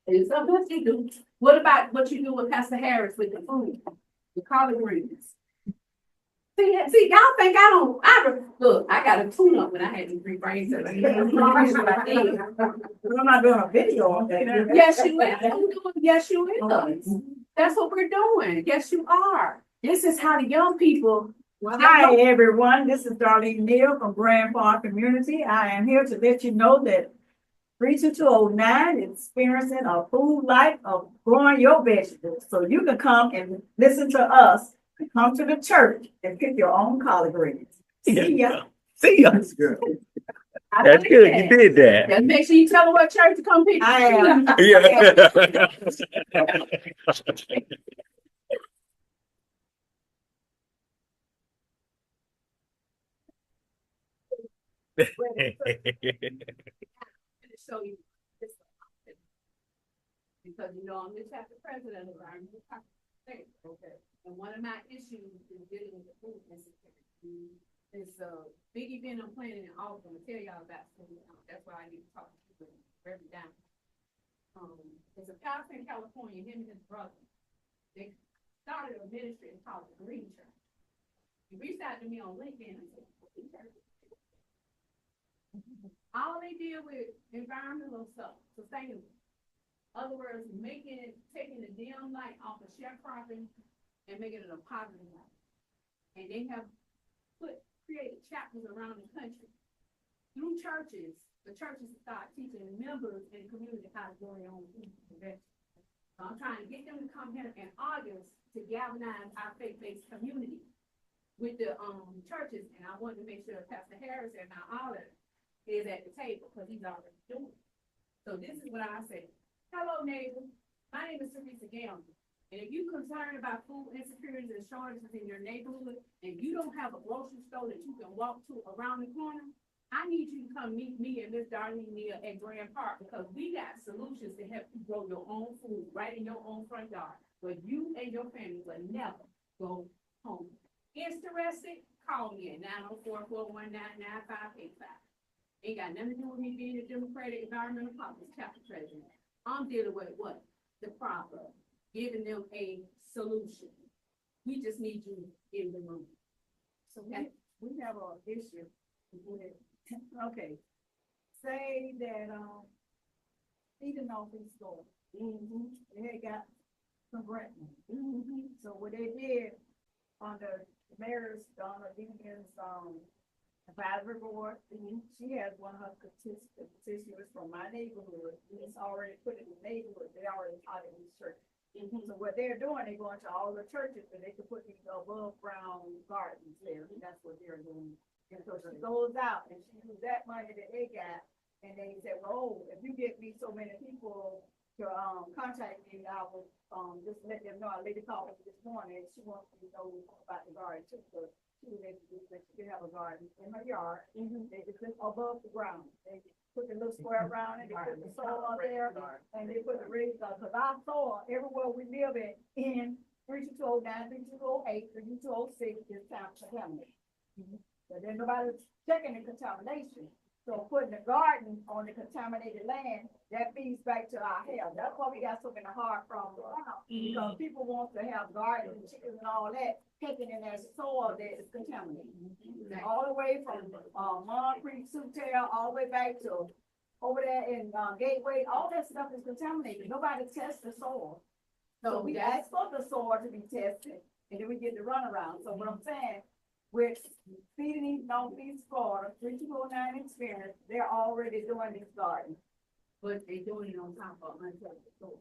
[SPEAKER 1] It's something else you do. What about what you do with Pastor Harris with the food? the collard greens. See, y'all think I don't, look, I got a tune up when I had these three brains.
[SPEAKER 3] I'm not doing a video on that.
[SPEAKER 1] Yes, you will. Yes, you will. That's what we're doing. Yes, you are. This is how the young people.
[SPEAKER 3] Hi, everyone. This is Darlene Neal from Grand Park Community. I am here to let you know that 32209 is experiencing a food life of growing your vegetables. So you can come and listen to us, come to the church and pick your own collard greens. See ya.
[SPEAKER 6] See ya.
[SPEAKER 2] That's good.
[SPEAKER 6] That's good. You did that.
[SPEAKER 1] Just make sure you tell them what church to come pick.
[SPEAKER 3] I am.
[SPEAKER 6] Yeah.
[SPEAKER 1] Show you this. Because I'm the chapter president of our new state. Okay. And one of my issues is dealing with the food insecurity. It's a big event I'm planning in August. I'm gonna tell y'all about soon. That's why I need to talk to you very down. There's a pastor in California, him and his brother. They started a ministry called the Green Church. He reached out to me on LinkedIn and said, "Green Church." All they deal with environmental stuff, sustainable. Other words, taking the dim light off of sharecropping and making it a positive light. And they have created chapters around the country through churches. The churches start teaching members in the community how to grow their own food. So I'm trying to get them to come here in August to galvanize our faith-based community with the churches. And I wanted to make sure Pastor Harris and our auditor is at the table because he's already doing it. So this is what I say. Hello, neighbor. My name is Therese W. And if you're concerned about food insecurities and shortages in your neighborhood, and you don't have a grocery store that you can walk to around the corner, I need you to come meet me and Miss Darlene Neal at Grand Park because we got solutions to help you grow your own food right in your own front yard, where you and your family will never go home. Interested? Call me at 904-419-9585. Ain't got nothing to do with me being a Democratic Environmental Caucus chapter president. I'm dealing with what? The problem. Giving them a solution. We just need you in the room.
[SPEAKER 3] So we have an issue with, okay, say that, Eden office store. They got some grant money. So what they did under Mayor's Donna Deegan's, advisory board, she has one of her petitioners from my neighborhood. It's already put in the neighborhood. They already taught it in the church. So what they're doing, they're going to all the churches and they can put these above ground gardens there. That's what they're doing. And so she goes out and she uses that money that they got and they said, well, if you get me so many people to contact me, I will just let them know. A lady called me this morning and she wants to know about the garden too. So she was able to that she can have a garden in her yard. They just above the ground. They put the little square around it, they put the soil on there, and they put the raised on. Because our soil, everywhere we live in 3209, 3208, 3206 is contaminated. But then nobody's checking the contamination. So putting the garden on the contaminated land, that feeds back to our health. That's why we got so many heart problems around. Because people want to have gardens and chickens and all that, taken in their soil that is contaminated. All the way from Mon Creek, Sutel, all the way back to over there in Gateway, all that stuff is contaminated. Nobody tests the soil. So we ask for the soil to be tested, and then we get the runaround. So what I'm saying, with Feeding East Northeast Florida, 3209 experience, they're already doing these gardens.
[SPEAKER 1] But they're doing it on top of untouched soil.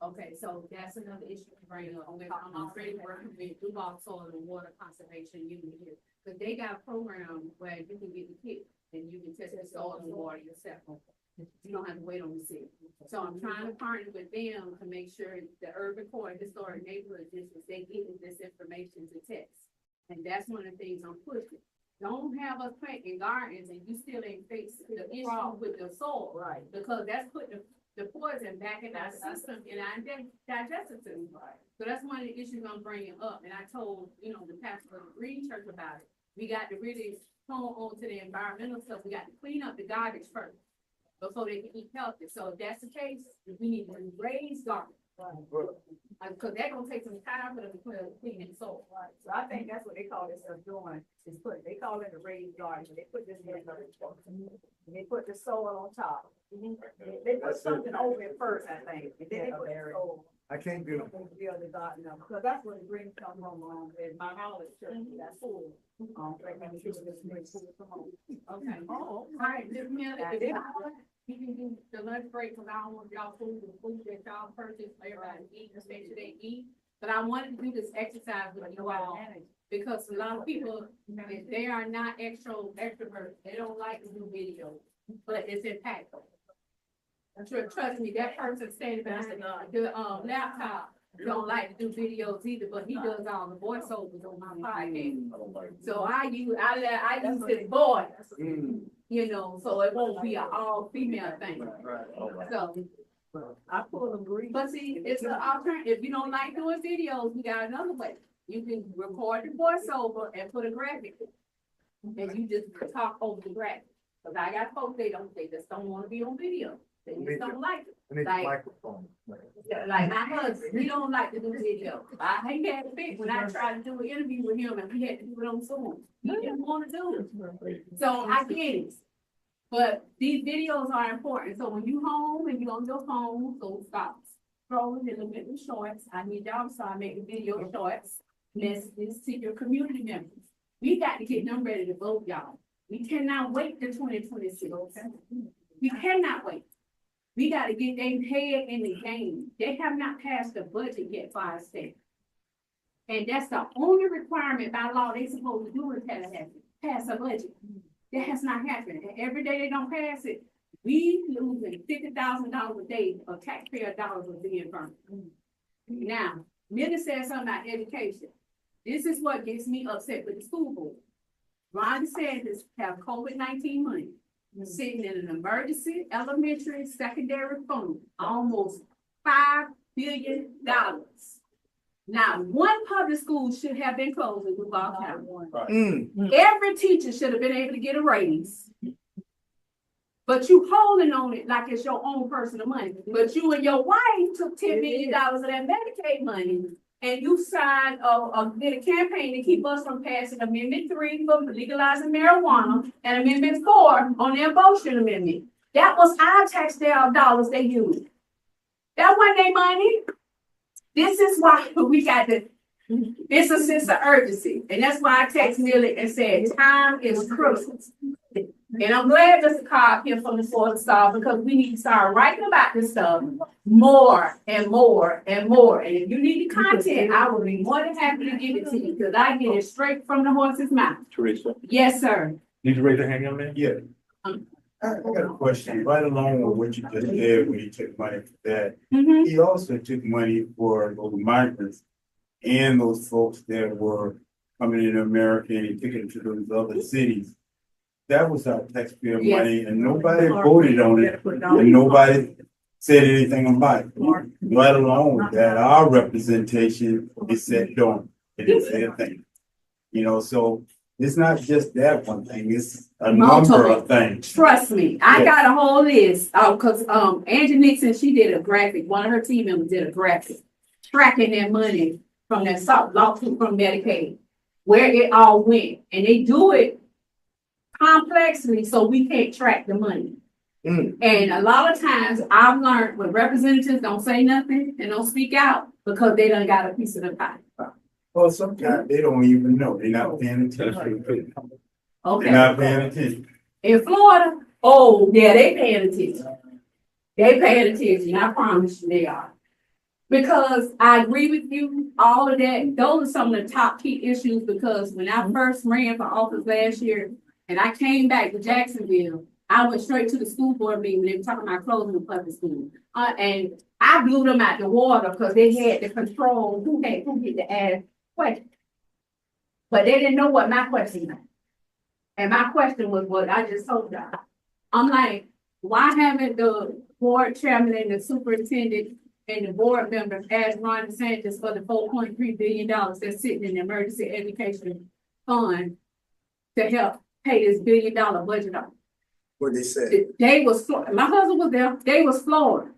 [SPEAKER 1] Okay, so that's another issue to bring up. I'm already working with Duval Soil and Water Conservation Unit here. But they got a program where you can get the kit and you can test the soil and water yourself. You don't have to wait on the city. So I'm trying to partner with them to make sure the urban core and historic neighborhood districts, they get this information to test. And that's one of the things I'm pushing. Don't have us planting gardens and you still ain't facing the issue with the soil. Right. Because that's putting the poison back in our system, in our digestive system. Right. So that's one of the issues I'm bringing up. And I told, the pastor of the Green Church about it. We got to really hone on to the environmental stuff. We got to clean up the garbage first before they can eat healthy. So if that's the case, we need to raise garbage. Cause they're gonna take some time for them to clean it, so.
[SPEAKER 3] So I think that's what they call themselves doing, is they call it a raised garden, they put this in and they put the soil on top. They put something over it first, I think, and then they put the soil.
[SPEAKER 2] I can't do
[SPEAKER 3] Build the garden up, because that's where the green come from, in my house, that's full. Right now, it's just this green pool, come on.
[SPEAKER 1] Okay. All right, Ms. Miller, if you want, you can do the lunch break, cause I don't want y'all food that y'all purchase, everybody eat, just make sure they eat. But I wanted to do this exercise with you all, because a lot of people, if they are not extroverts, they don't like to do video, but it's impactful. Trust me, that person standing behind the laptop don't like to do videos either, but he does all the voiceovers on my podcast. So I use his voice, you know, so it won't be an all female thing. So,
[SPEAKER 3] I pull them green.
[SPEAKER 1] but see, it's an alternative. If you don't like doing videos, we got another way. You can record the voiceover and put a graphic. And you just talk over the graphic. Cause I got folks, they just don't wanna be on video. They just don't like it.
[SPEAKER 2] I need
[SPEAKER 1] Like-
[SPEAKER 2] the microphone.
[SPEAKER 1] Like my husband, he don't like to do video. He had to pick when I tried to do an interview with him and we had to do it on Zoom. He didn't wanna do it. So I get it. But these videos are important. So when you home and you on your phone, so stop scrolling and look at the shorts. I need y'all to start making video shorts. Messages to your community members. We got to get them ready to vote, y'all. We cannot wait till 2026. We cannot wait. We got to get their head in the game. They have not passed the budget yet for our state. And that's the only requirement by law they supposed to do in Tallahassee, pass a budget. That has not happened. And every day they don't pass it, we losing $50,000 a day of taxpayer dollars of being burned. Now, Millie said something about education. This is what gets me upset with the school board. Ron DeSantis have COVID-19 money sitting in an emergency elementary secondary fund, almost $5 billion. Now, one public school should have been closed in Duval County. Every teacher should have been able to get a raise. But you holding on it like it's your own personal money. But you and your wife took $10 million of that Medicaid money and you signed did a campaign to keep us from passing Amendment 3 for legalizing marijuana and Amendment 4 on the abortion amendment. That was our taxpayer dollars they used. That wasn't their money. This is why we got it's a sense of urgency. And that's why I text Millie and said, time is critical. And I'm glad Mr. Cobb here from the Florida Star because we need to start writing about this stuff more and more and more. And if you need the content, I will be more than happy to give it to you because I get it straight from the horse's mouth.
[SPEAKER 6] Teresa,
[SPEAKER 1] Yes, sir.
[SPEAKER 6] need you raise your hand, young man?
[SPEAKER 7] Yeah. I got a question, right along with what you just said when he took money for that.
[SPEAKER 1] Mhm.
[SPEAKER 7] He also took money for those migrants and those folks that were coming into America and he took it to those other cities. That was our taxpayer
[SPEAKER 1] Yes.
[SPEAKER 7] money and nobody voted on it and nobody said anything about it. Right along with that, our representation is set down. It didn't say a thing. You know, so it's not just that one thing, it's a number of things.
[SPEAKER 1] Trust me, I
[SPEAKER 7] Yeah.
[SPEAKER 1] got a whole list. Cause Angie Nixon, she did a graphic. One of her team members did a graphic tracking their money from that lawsuit from Medicaid, where it all went, and they do it complexly so we can't track the money. And a lot of times I've learned when representatives don't say nothing and don't speak out because they done got a piece of the pie.
[SPEAKER 7] Well, sometimes they don't even know, they're not paying attention. They're
[SPEAKER 1] Okay,
[SPEAKER 7] not paying attention.
[SPEAKER 1] in Florida, oh yeah, they paying attention. They paying attention, I promise you they are. Because I agree with you, all of that, those are some of the top key issues because when I first ran for office last year and I came back to Jacksonville, I went straight to the school board meeting when they were talking about closing the public school. And I blew them out the water because they had to control who get to ask questions. But they didn't know what my question was. And my question was what I just told y'all. I'm like, why haven't the board chairman and the superintendent and the board members asked Ron DeSantis for the $4.3 billion that's sitting in the emergency education fund to help pay this $1 billion budget off?
[SPEAKER 2] What they said.
[SPEAKER 1] My husband was there, they was floored.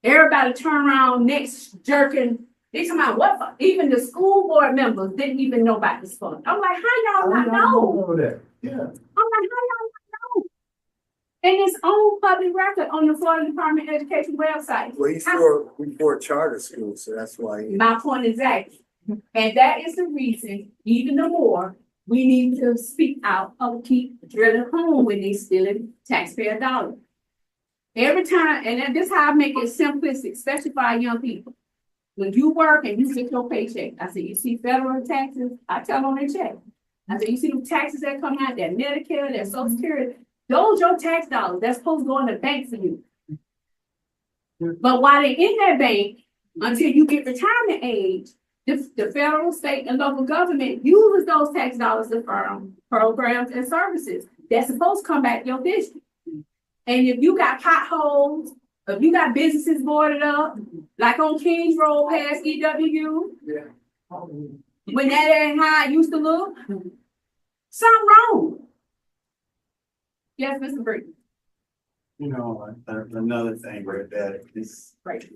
[SPEAKER 1] Everybody turn around next jerking. They talking about what? Even the school board members didn't even know about this fund. I'm like, how y'all not know?
[SPEAKER 5] Over there, yeah.
[SPEAKER 1] I'm like, how y'all not know? And it's on public record on the Florida Department of Education website.
[SPEAKER 2] Well, we for charter schools, so that's why.
[SPEAKER 1] My point exactly. And that is the reason, even the more, we need to speak out or keep drilling home when they stealing taxpayer dollars. Every time, and this is how I make it simplistic, especially for our young people. When you work and you get your paycheck, I say, you see federal taxes, I tell them on their check. I say, you see the taxes that come out, that Medicare, that Social Security, those your tax dollars, that's supposed to go in the bank for you. But while they're in that bank, until you get retirement age, the federal, state, and local government uses those tax dollars to fund programs and services that's supposed to come back to your district. And if you got potholes, if you got businesses boarded up, like on Kings Road past EWU, when that ain't how it used to look, something wrong. Yes, Mr. Burton.
[SPEAKER 7] You know, another thing with that is,
[SPEAKER 1] Right.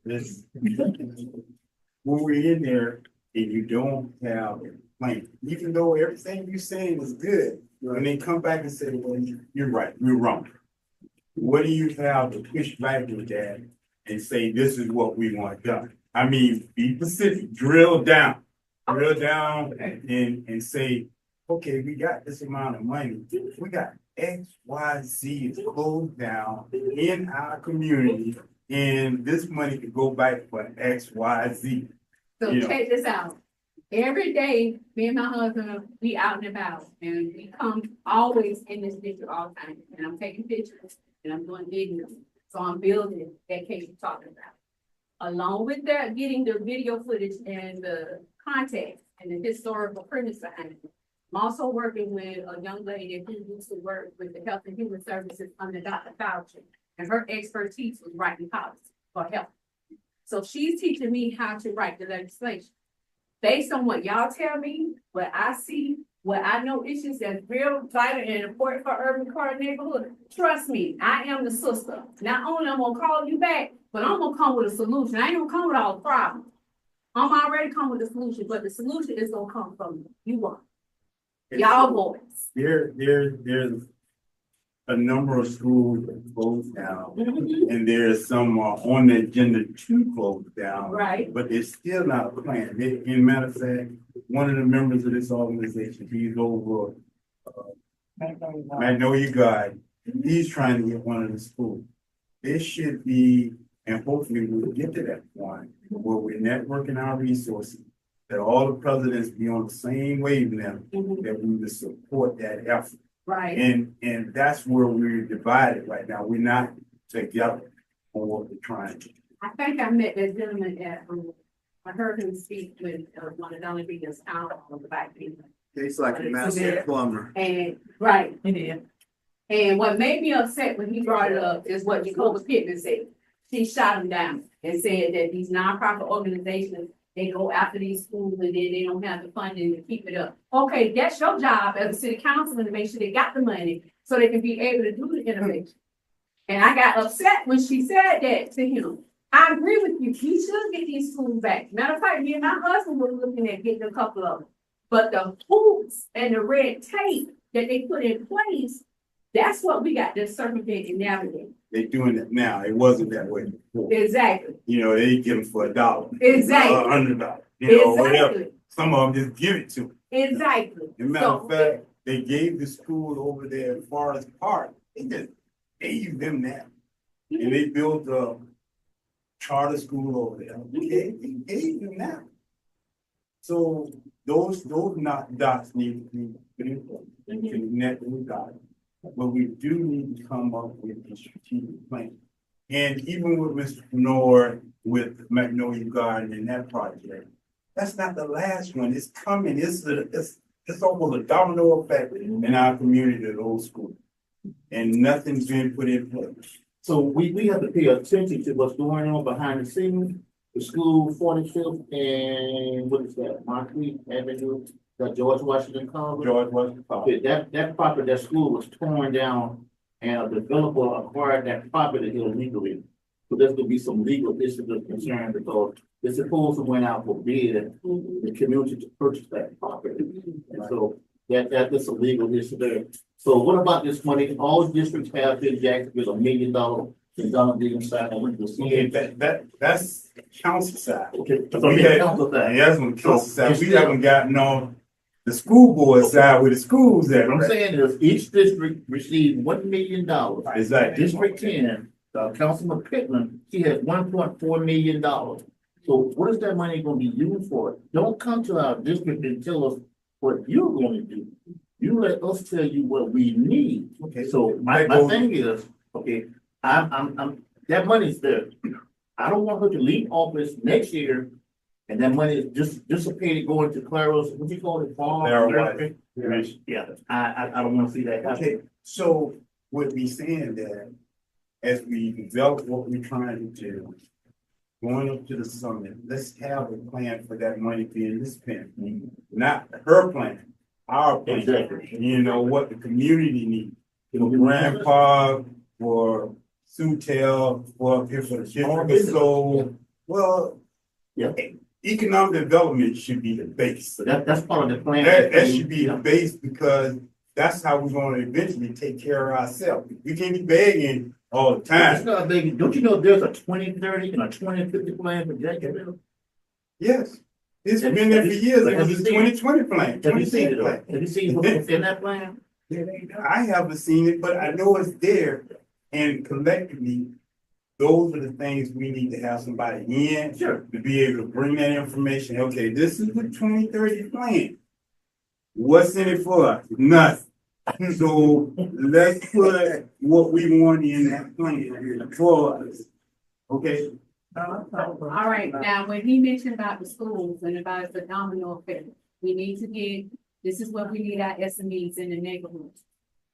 [SPEAKER 7] this, when we're in there and you don't have a plan, even though everything you're saying is good, and they come back and say, well, you're right, we're wrong. What do you have to push back with that and say, this is what we want done? I mean, be specific, drill down and say, okay, we got this amount of money. We got X, Y, Z is closed down in our community, and this money could go back for X, Y, Z.
[SPEAKER 1] So check this out. Every day, me and my husband, we out and about, and we come always in this district all the time. And I'm taking pictures, and I'm doing videos. So I'm building that case you're talking about. Along with that, getting the video footage and the context and the historical premise behind it. I'm also working with a young lady who used to work with the Health and Human Services under Dr. Fauci, and her expertise was writing policy for health. So she's teaching me how to write the legislation. Based on what y'all tell me, what I see, what I know issues that's real vital and important for urban core neighborhood, trust me, I am the sister. Not only I'm gonna call you back, but I'm gonna come with a solution. I ain't gonna come with all the problems. I'm already come with a solution, but the solution is gonna come from you all. Y'all voice.
[SPEAKER 7] There's a number of schools that close down, and there's some on the agenda to close down.
[SPEAKER 1] Right.
[SPEAKER 7] But it's still not a plan. In matter of fact, one of the members of this organization, he's over Magnolia God. He's trying to get one of the schools. This should be, and hopefully we'll get to that point where we're networking our resources, that all the presidents be on the same wavelength, that we would support that effort.
[SPEAKER 1] Right.
[SPEAKER 7] And that's where we're divided right now. We're not together on what we're trying to do.
[SPEAKER 1] I think I met that gentleman at, I heard him speak with one of the only biggest town on the back people.
[SPEAKER 2] He's like a master plumber.
[SPEAKER 1] And, right. And what made me upset when he brought it up is what Nicole Pittman said. She shot him down and said that these nonprofit organizations, they go after these schools and then they don't have the funding to keep it up. Okay, that's your job as a city councilman to make sure they got the money so they can be able to do the innovation. And I got upset when she said that to him. I agree with you. We should get these schools back. Matter of fact, me and my husband were looking at getting a couple of them. But the hoops and the red tape that they put in place, that's what we got to circumvent and navigate.
[SPEAKER 7] They're doing it now. It wasn't that way before.
[SPEAKER 1] Exactly.
[SPEAKER 7] You know, they get them for $1.
[SPEAKER 1] Exactly.
[SPEAKER 7] $100. You know, whatever.
[SPEAKER 1] Exactly.
[SPEAKER 7] Some of them just give it to them.
[SPEAKER 1] Exactly.
[SPEAKER 7] As a matter of fact, they gave the school over there at Forest Park. They just gave them that. And they built a charter school over there. Okay, they gave them that. So those not dots need to be put in place. Connect with dots. But we do need to come up with a strategic plan. And even with Mr. Fenor, with Magnolia Garden and that project, that's not the last one. It's coming. It's almost a domino effect in our community at those schools. And nothing's been put in place.
[SPEAKER 4] So we have to pay attention to what's going on behind the scenes. The school 45th and what is that, Marquis Avenue, the George Washington College.
[SPEAKER 7] George Washington College.
[SPEAKER 4] Okay, that property, that school was torn down and a developer acquired that property illegally. So there's gonna be some legal issues of concern because it's supposed to went out for bid, the community to purchase that property. And so that is a legal issue there. So what about this money? All districts have in Jacksonville $1 million. And Donald Dean signed on with the
[SPEAKER 7] Okay,
[SPEAKER 4] CA.
[SPEAKER 7] that's council side.
[SPEAKER 4] Okay, so
[SPEAKER 7] We
[SPEAKER 4] we
[SPEAKER 7] had-
[SPEAKER 4] council that.
[SPEAKER 7] Yeah, that's on council side. We
[SPEAKER 4] Still-
[SPEAKER 7] haven't gotten on the school board side with the schools at.
[SPEAKER 4] What I'm saying is each district received $1 million.
[SPEAKER 7] Exactly.
[SPEAKER 4] District 10, Councilman Pittman, he has $1.4 million. So what is that money gonna be used for? Don't come to our district and tell us what you're gonna do. You let us tell you what we need.
[SPEAKER 7] Okay.
[SPEAKER 4] So my thing is, okay, I'm, that money's there. I don't want her to leave office next year and that money is just dissipated going to Clara's, what do you call it, farm?
[SPEAKER 7] Marijuana.
[SPEAKER 4] Yeah, I don't wanna see that happen.
[SPEAKER 7] Okay, so would be saying that as we develop what we're trying to do, going up to the summit, let's have a plan for that money being spent. Not her plan, our plan.
[SPEAKER 4] Exactly.
[SPEAKER 7] You know, what the community needs. For Grandpa, for Sutel, for the so, well,
[SPEAKER 4] Yeah.
[SPEAKER 7] economic development should be the base.
[SPEAKER 4] So that's part of the plan.
[SPEAKER 7] That should be the base because that's how we're gonna eventually take care of ourselves. We can't be begging all the
[SPEAKER 4] It's
[SPEAKER 7] time.
[SPEAKER 4] not, baby, don't you know there's a 2030 and a 2050 plan for Jacksonville?
[SPEAKER 7] Yes, it's been there for years. It
[SPEAKER 4] Have
[SPEAKER 7] was
[SPEAKER 4] you
[SPEAKER 7] a
[SPEAKER 4] seen it?
[SPEAKER 7] 2020 plan.
[SPEAKER 4] Have you seen it?
[SPEAKER 7] 2010 plan.
[SPEAKER 4] Have you seen what's in that plan?
[SPEAKER 7] I haven't seen it, but I know it's there. And collectively, those are the things we need to have somebody in
[SPEAKER 4] Sure.
[SPEAKER 7] to be able to bring that information. Okay, this is the 2030 plan. What's in it for us? Nothing. So let's put what we want in that plan for us. Okay?
[SPEAKER 1] All right, now, when he mentioned about the schools and about the domino effect, we need to get, this is what we need our SMEs in the neighborhoods.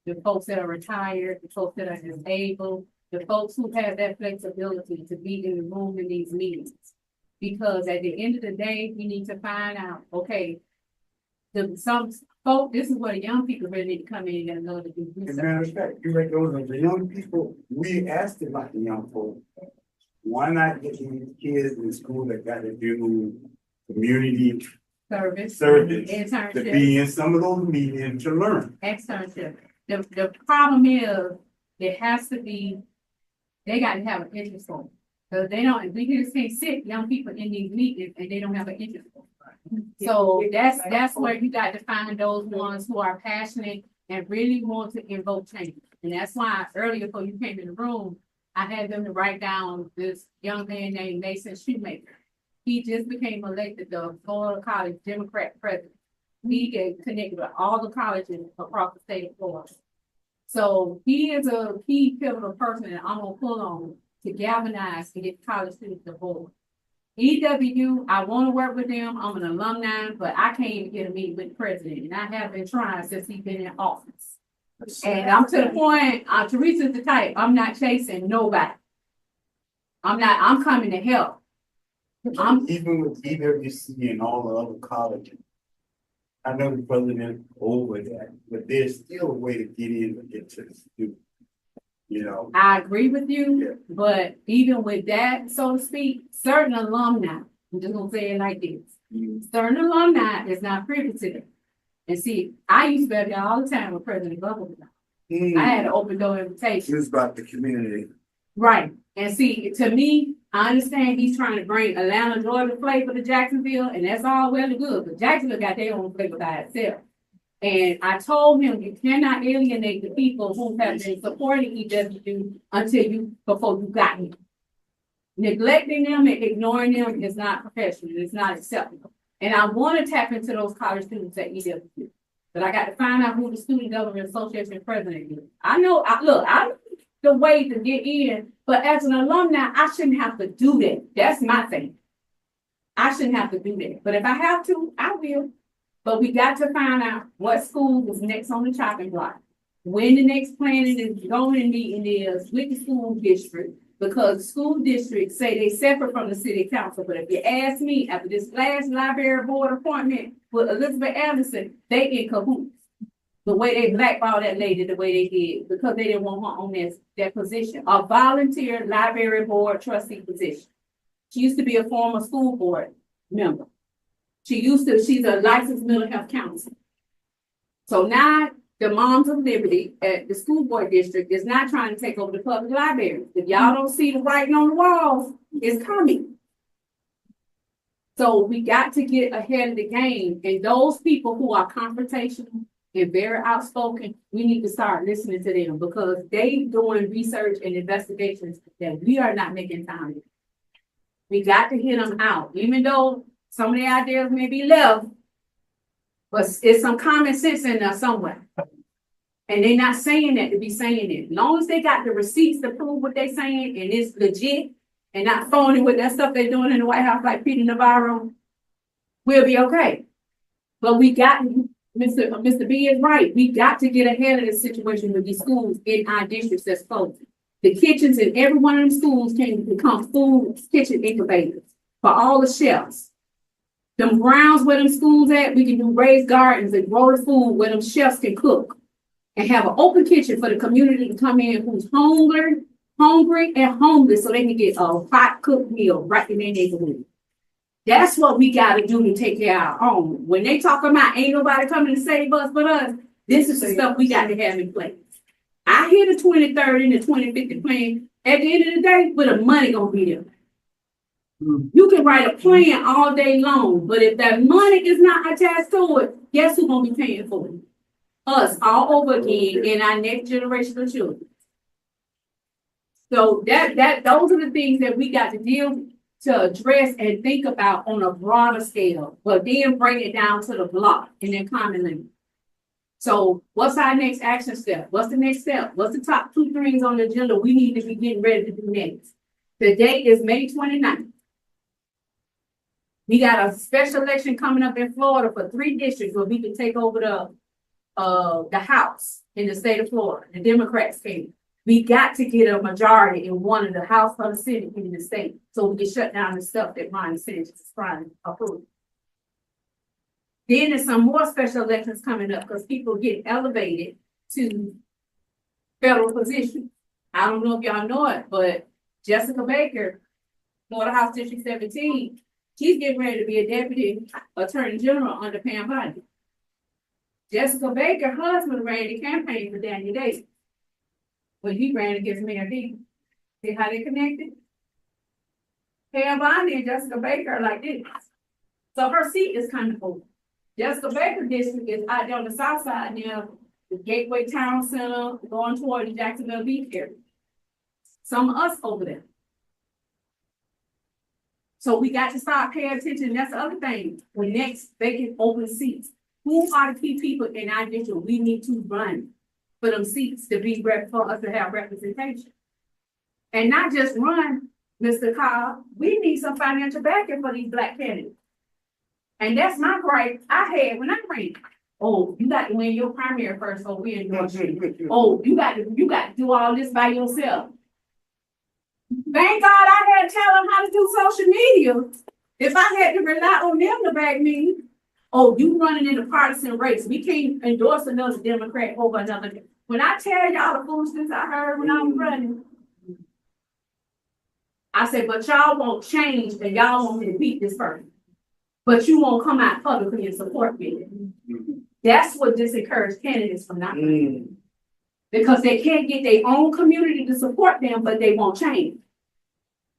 [SPEAKER 1] The folks that are retired, the folks that are disabled, the folks who have that flexibility to be in the room in these meetings. Because at the end of the day, we need to find out, okay, some folk, this is where the young people really need to come in and know to do
[SPEAKER 7] As a matter of
[SPEAKER 1] research.
[SPEAKER 7] fact, you right, those are the young people, we asked about the young folk. Why not get these kids in school that got to do community
[SPEAKER 1] Service,
[SPEAKER 7] service, to
[SPEAKER 1] internship,
[SPEAKER 7] be in some of those meetings to learn?
[SPEAKER 1] externship. The problem is, it has to be, they got to have an interest in it. So they don't, we just can't sit young people in these meetings and they don't have an interest in it. So that's where you got to find those ones who are passionate and really want to invoke change. And that's why earlier before you came in the room, I had them to write down this young man named Mason Shoemaker. He just became elected the Florida College Democrat president. He get connected with all the colleges across the state of Florida. So he is a key pivotal person that I'm gonna pull on to galvanize to get college students to vote. EW, I wanna work with them, I'm an alumni, but I can't even get a meeting with the president, and I have been trying since he's been in office. And I'm to the point, Teresa's the type, I'm not chasing nobody. I'm coming to help.
[SPEAKER 7] Even with EWC and all the other colleges. I know the president over that, but there's still a way to get in and get to the student. You know,
[SPEAKER 1] I agree with
[SPEAKER 7] Yeah.
[SPEAKER 1] you, but even with that, so to speak, certain alumni, I'm just gonna say it like this. Certain alumni is not privy to them. And see, I used to be there all the time with President Bubble. I had an open door invitation.
[SPEAKER 2] It was about the community.
[SPEAKER 1] Right, and see, to me, I understand he's trying to bring Atlanta, Georgia flavor to Jacksonville, and that's all well and good, but Jacksonville got their own flavor by itself. And I told him, you cannot alienate the people who have been supporting EW before you got here. Neglecting them and ignoring them is not professional, it's not acceptable. And I want to tap into those college students at EW. But I got to find out who the Student Government Association president is. I know the way to get in, but as an alumni, I shouldn't have to do that. That's my thing. I shouldn't have to do that. But if I have to, I will. But we got to find out what school is next on the chopping block. When the next planning is going and meeting is with the school district, because school districts say they separate from the city council. But if you ask me, after this last library board appointment with Elizabeth Anderson, they in cahoots. The way they blackballed that lady, the way they did, because they didn't want her on that position, a volunteer library board trustee position. She used to be a former school board member. She's a licensed mental health counselor. So now the Moms of Liberty at the school board district is not trying to take over the public library. If y'all don't see the writing on the walls, it's coming. So we got to get ahead of the game, and those people who are confrontational and very outspoken, we need to start listening to them because they doing research and investigations that we are not making time for. We got to hit them out, even though some of the ideas may be left, but it's some common sense in there somewhere. And they're not saying that to be saying it. As long as they got the receipts to prove what they're saying and it's legit and not phony with that stuff they're doing in the White House like Peter Navarro, we'll be okay. But we got, Mr. B is right. We got to get ahead of this situation with these schools in our districts that's closed. The kitchens in every one of them schools can become food kitchen incubators for all the chefs. Them grounds where them schools at, we can do raised gardens and grow the food where them chefs can cook. And have an open kitchen for the community to come in who's hungry and homeless so they can get a hot cooked meal right in their neighborhood. That's what we got to do to take care of our own. When they talk about ain't nobody coming to save us but us, this is the stuff we got to have in place. I hear the 2030 and the 2050 plan. At the end of the day, where the money gonna be there. You can write a plan all day long, but if that money is not attached to it, guess who's gonna be paying for it? Us all over again in our next generation of children. So those are the things that we got to deal to address and think about on a broader scale, but then bring it down to the block in their common language. So what's our next action step? What's the next step? What's the top 2 things on the agenda we need to be getting ready to do next? The date is May 29th. We got a special election coming up in Florida for 3 districts where we can take over the House in the state of Florida. The Democrats came. We got to get a majority in one of the House or the Senate in the state so we can shut down the stuff that Ron DeSantis is trying to approve. Then there's some more special elections coming up because people get elevated to federal positions. I don't know if y'all know it, but Jessica Baker, Florida House District 17, she's getting ready to be a deputy attorney general under Pam Bondi. Jessica Baker's husband ran the campaign for Daniel Davis when he ran against Mayor Dean. See how they connected? Pam Bondi and Jessica Baker are like this. So her seat is kind of open. Jessica Baker district is out there on the south side near the Gateway Town Center, going toward the Jacksonville Beach area. Some of us over there. So we got to start paying attention. That's the other thing. When next they can open seats. Who are the key people in our district we need to run for them seats to be for us to have representation? And not just run, Mr. Cobb, we need some financial backing for these Black candidates. And that's my gripe I had when I ran. Oh, you got to win your primary first, so we endorse you. Oh, you got to do all this by yourself. Thank God I had to tell them how to do social media. If I had to rely on them to back me, oh, you running in a partisan race. We can't endorse another Democrat over another. When I tell y'all the foolishness I heard when I was running, I said, but y'all won't change and y'all want me to beat this person. But you won't come out publicly and support me. That's what disencouraged candidates from not running. Because they can't get their own community to support them, but they won't change.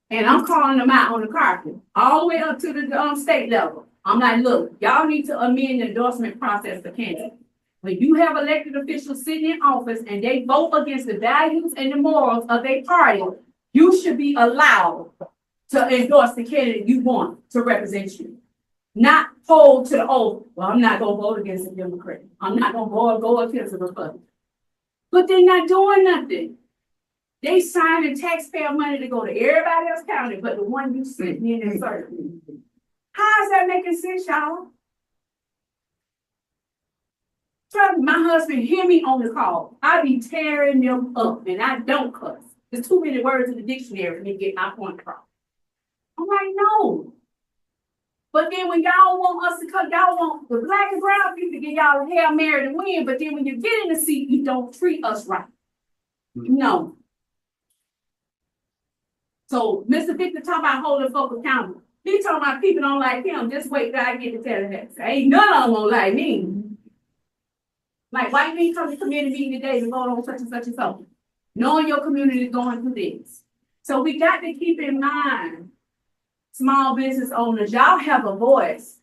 [SPEAKER 1] And I'm calling them out on the carpet, all the way up to the state level. I'm like, look, y'all need to amend the endorsement process for candidates. When you have elected officials sitting in office and they vote against the values and the morals of their party, you should be allowed to endorse the candidate you want to represent you. Not hold to the oath, well, I'm not going to vote against a Democrat. I'm not going to go against a Republican. But they're not doing nothing. They signing taxpayer money to go to everybody else's county, but the one you sent in and serving. How is that making sense, y'all? Trust me, my husband hear me on the call. I be tearing them up, and I don't cuss. There's too many words in the dictionary for me to get my point across. I'm like, no. But then when y'all want us to come, y'all want the black and brown people to get y'all a Hail Mary to win, but then when you get in the seat, you don't treat us right. No. So Mr. Victor talking about holding folk accountable. He talking about people don't like him. Just wait till I get to tell him. Ain't none of them won't like me. Like, why you ain't come to community meeting today to vote on such and such and so? Knowing your community is going through this. So we got to keep in mind, small business owners, y'all have a voice.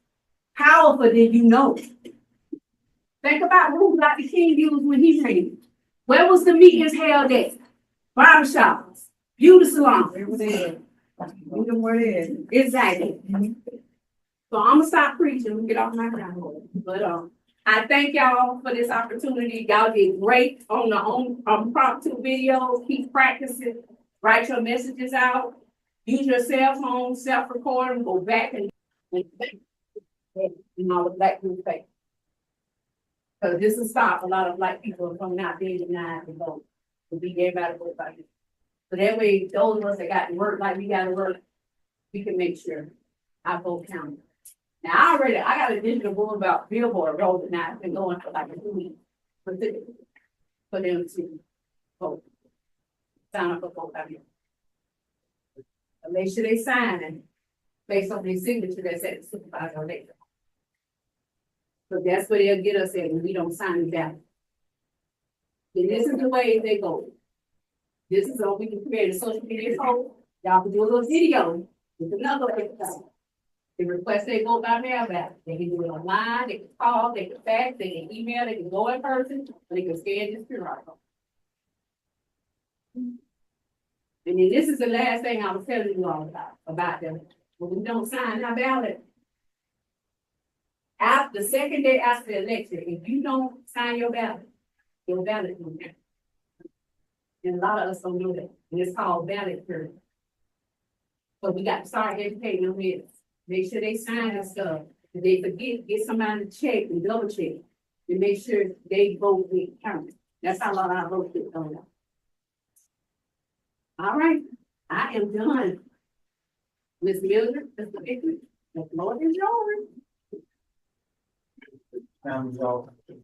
[SPEAKER 1] Powerful than you know. Think about who Dr. King used when he ran. Where was the meetings held at? Barbershops, beauty salons.
[SPEAKER 3] Where was it? You know where it is.
[SPEAKER 1] Exactly. So I'm gonna stop preaching and get off my ground. But I thank y'all for this opportunity. Y'all did great on the prompt 2 videos. Keep practicing. Write your messages out. Use your cell phone, self-recording, go back and all the black people face. Because this will stop a lot of black people from not being denied to vote. To be everybody vote by this. So that way, those of us that got to work like we got to work, we can make sure our vote counts. Now I got a digital board about billboard roles now. It's been going for like a 2 weeks for them to vote. Sign up for vote by me. And make sure they sign it based on their signature that's at the supervisor later. So that's where they'll get us at when we don't sign the ballot. And this is the way they go. This is how we can create a social media post. Y'all can do a little video with another exercise. They request they vote by mail ballot. They can do it online, they can call, they can fax, they can email, they can go in person, or they can scan this QR code. And then this is the last thing I was telling you all about them. When we don't sign our ballot, after the second day after the election, if you don't sign your ballot won't count. And a lot of us don't do that. And it's called ballot purge. So we got to start educating them this. Make sure they sign and stuff. If they forget, get somebody to check and double check. And make sure they vote with counted. That's how a lot of our votes get done. All right, I am done. Ms. Mildred, Mr. Victor, the floor is yours.
[SPEAKER 2] Sounds all.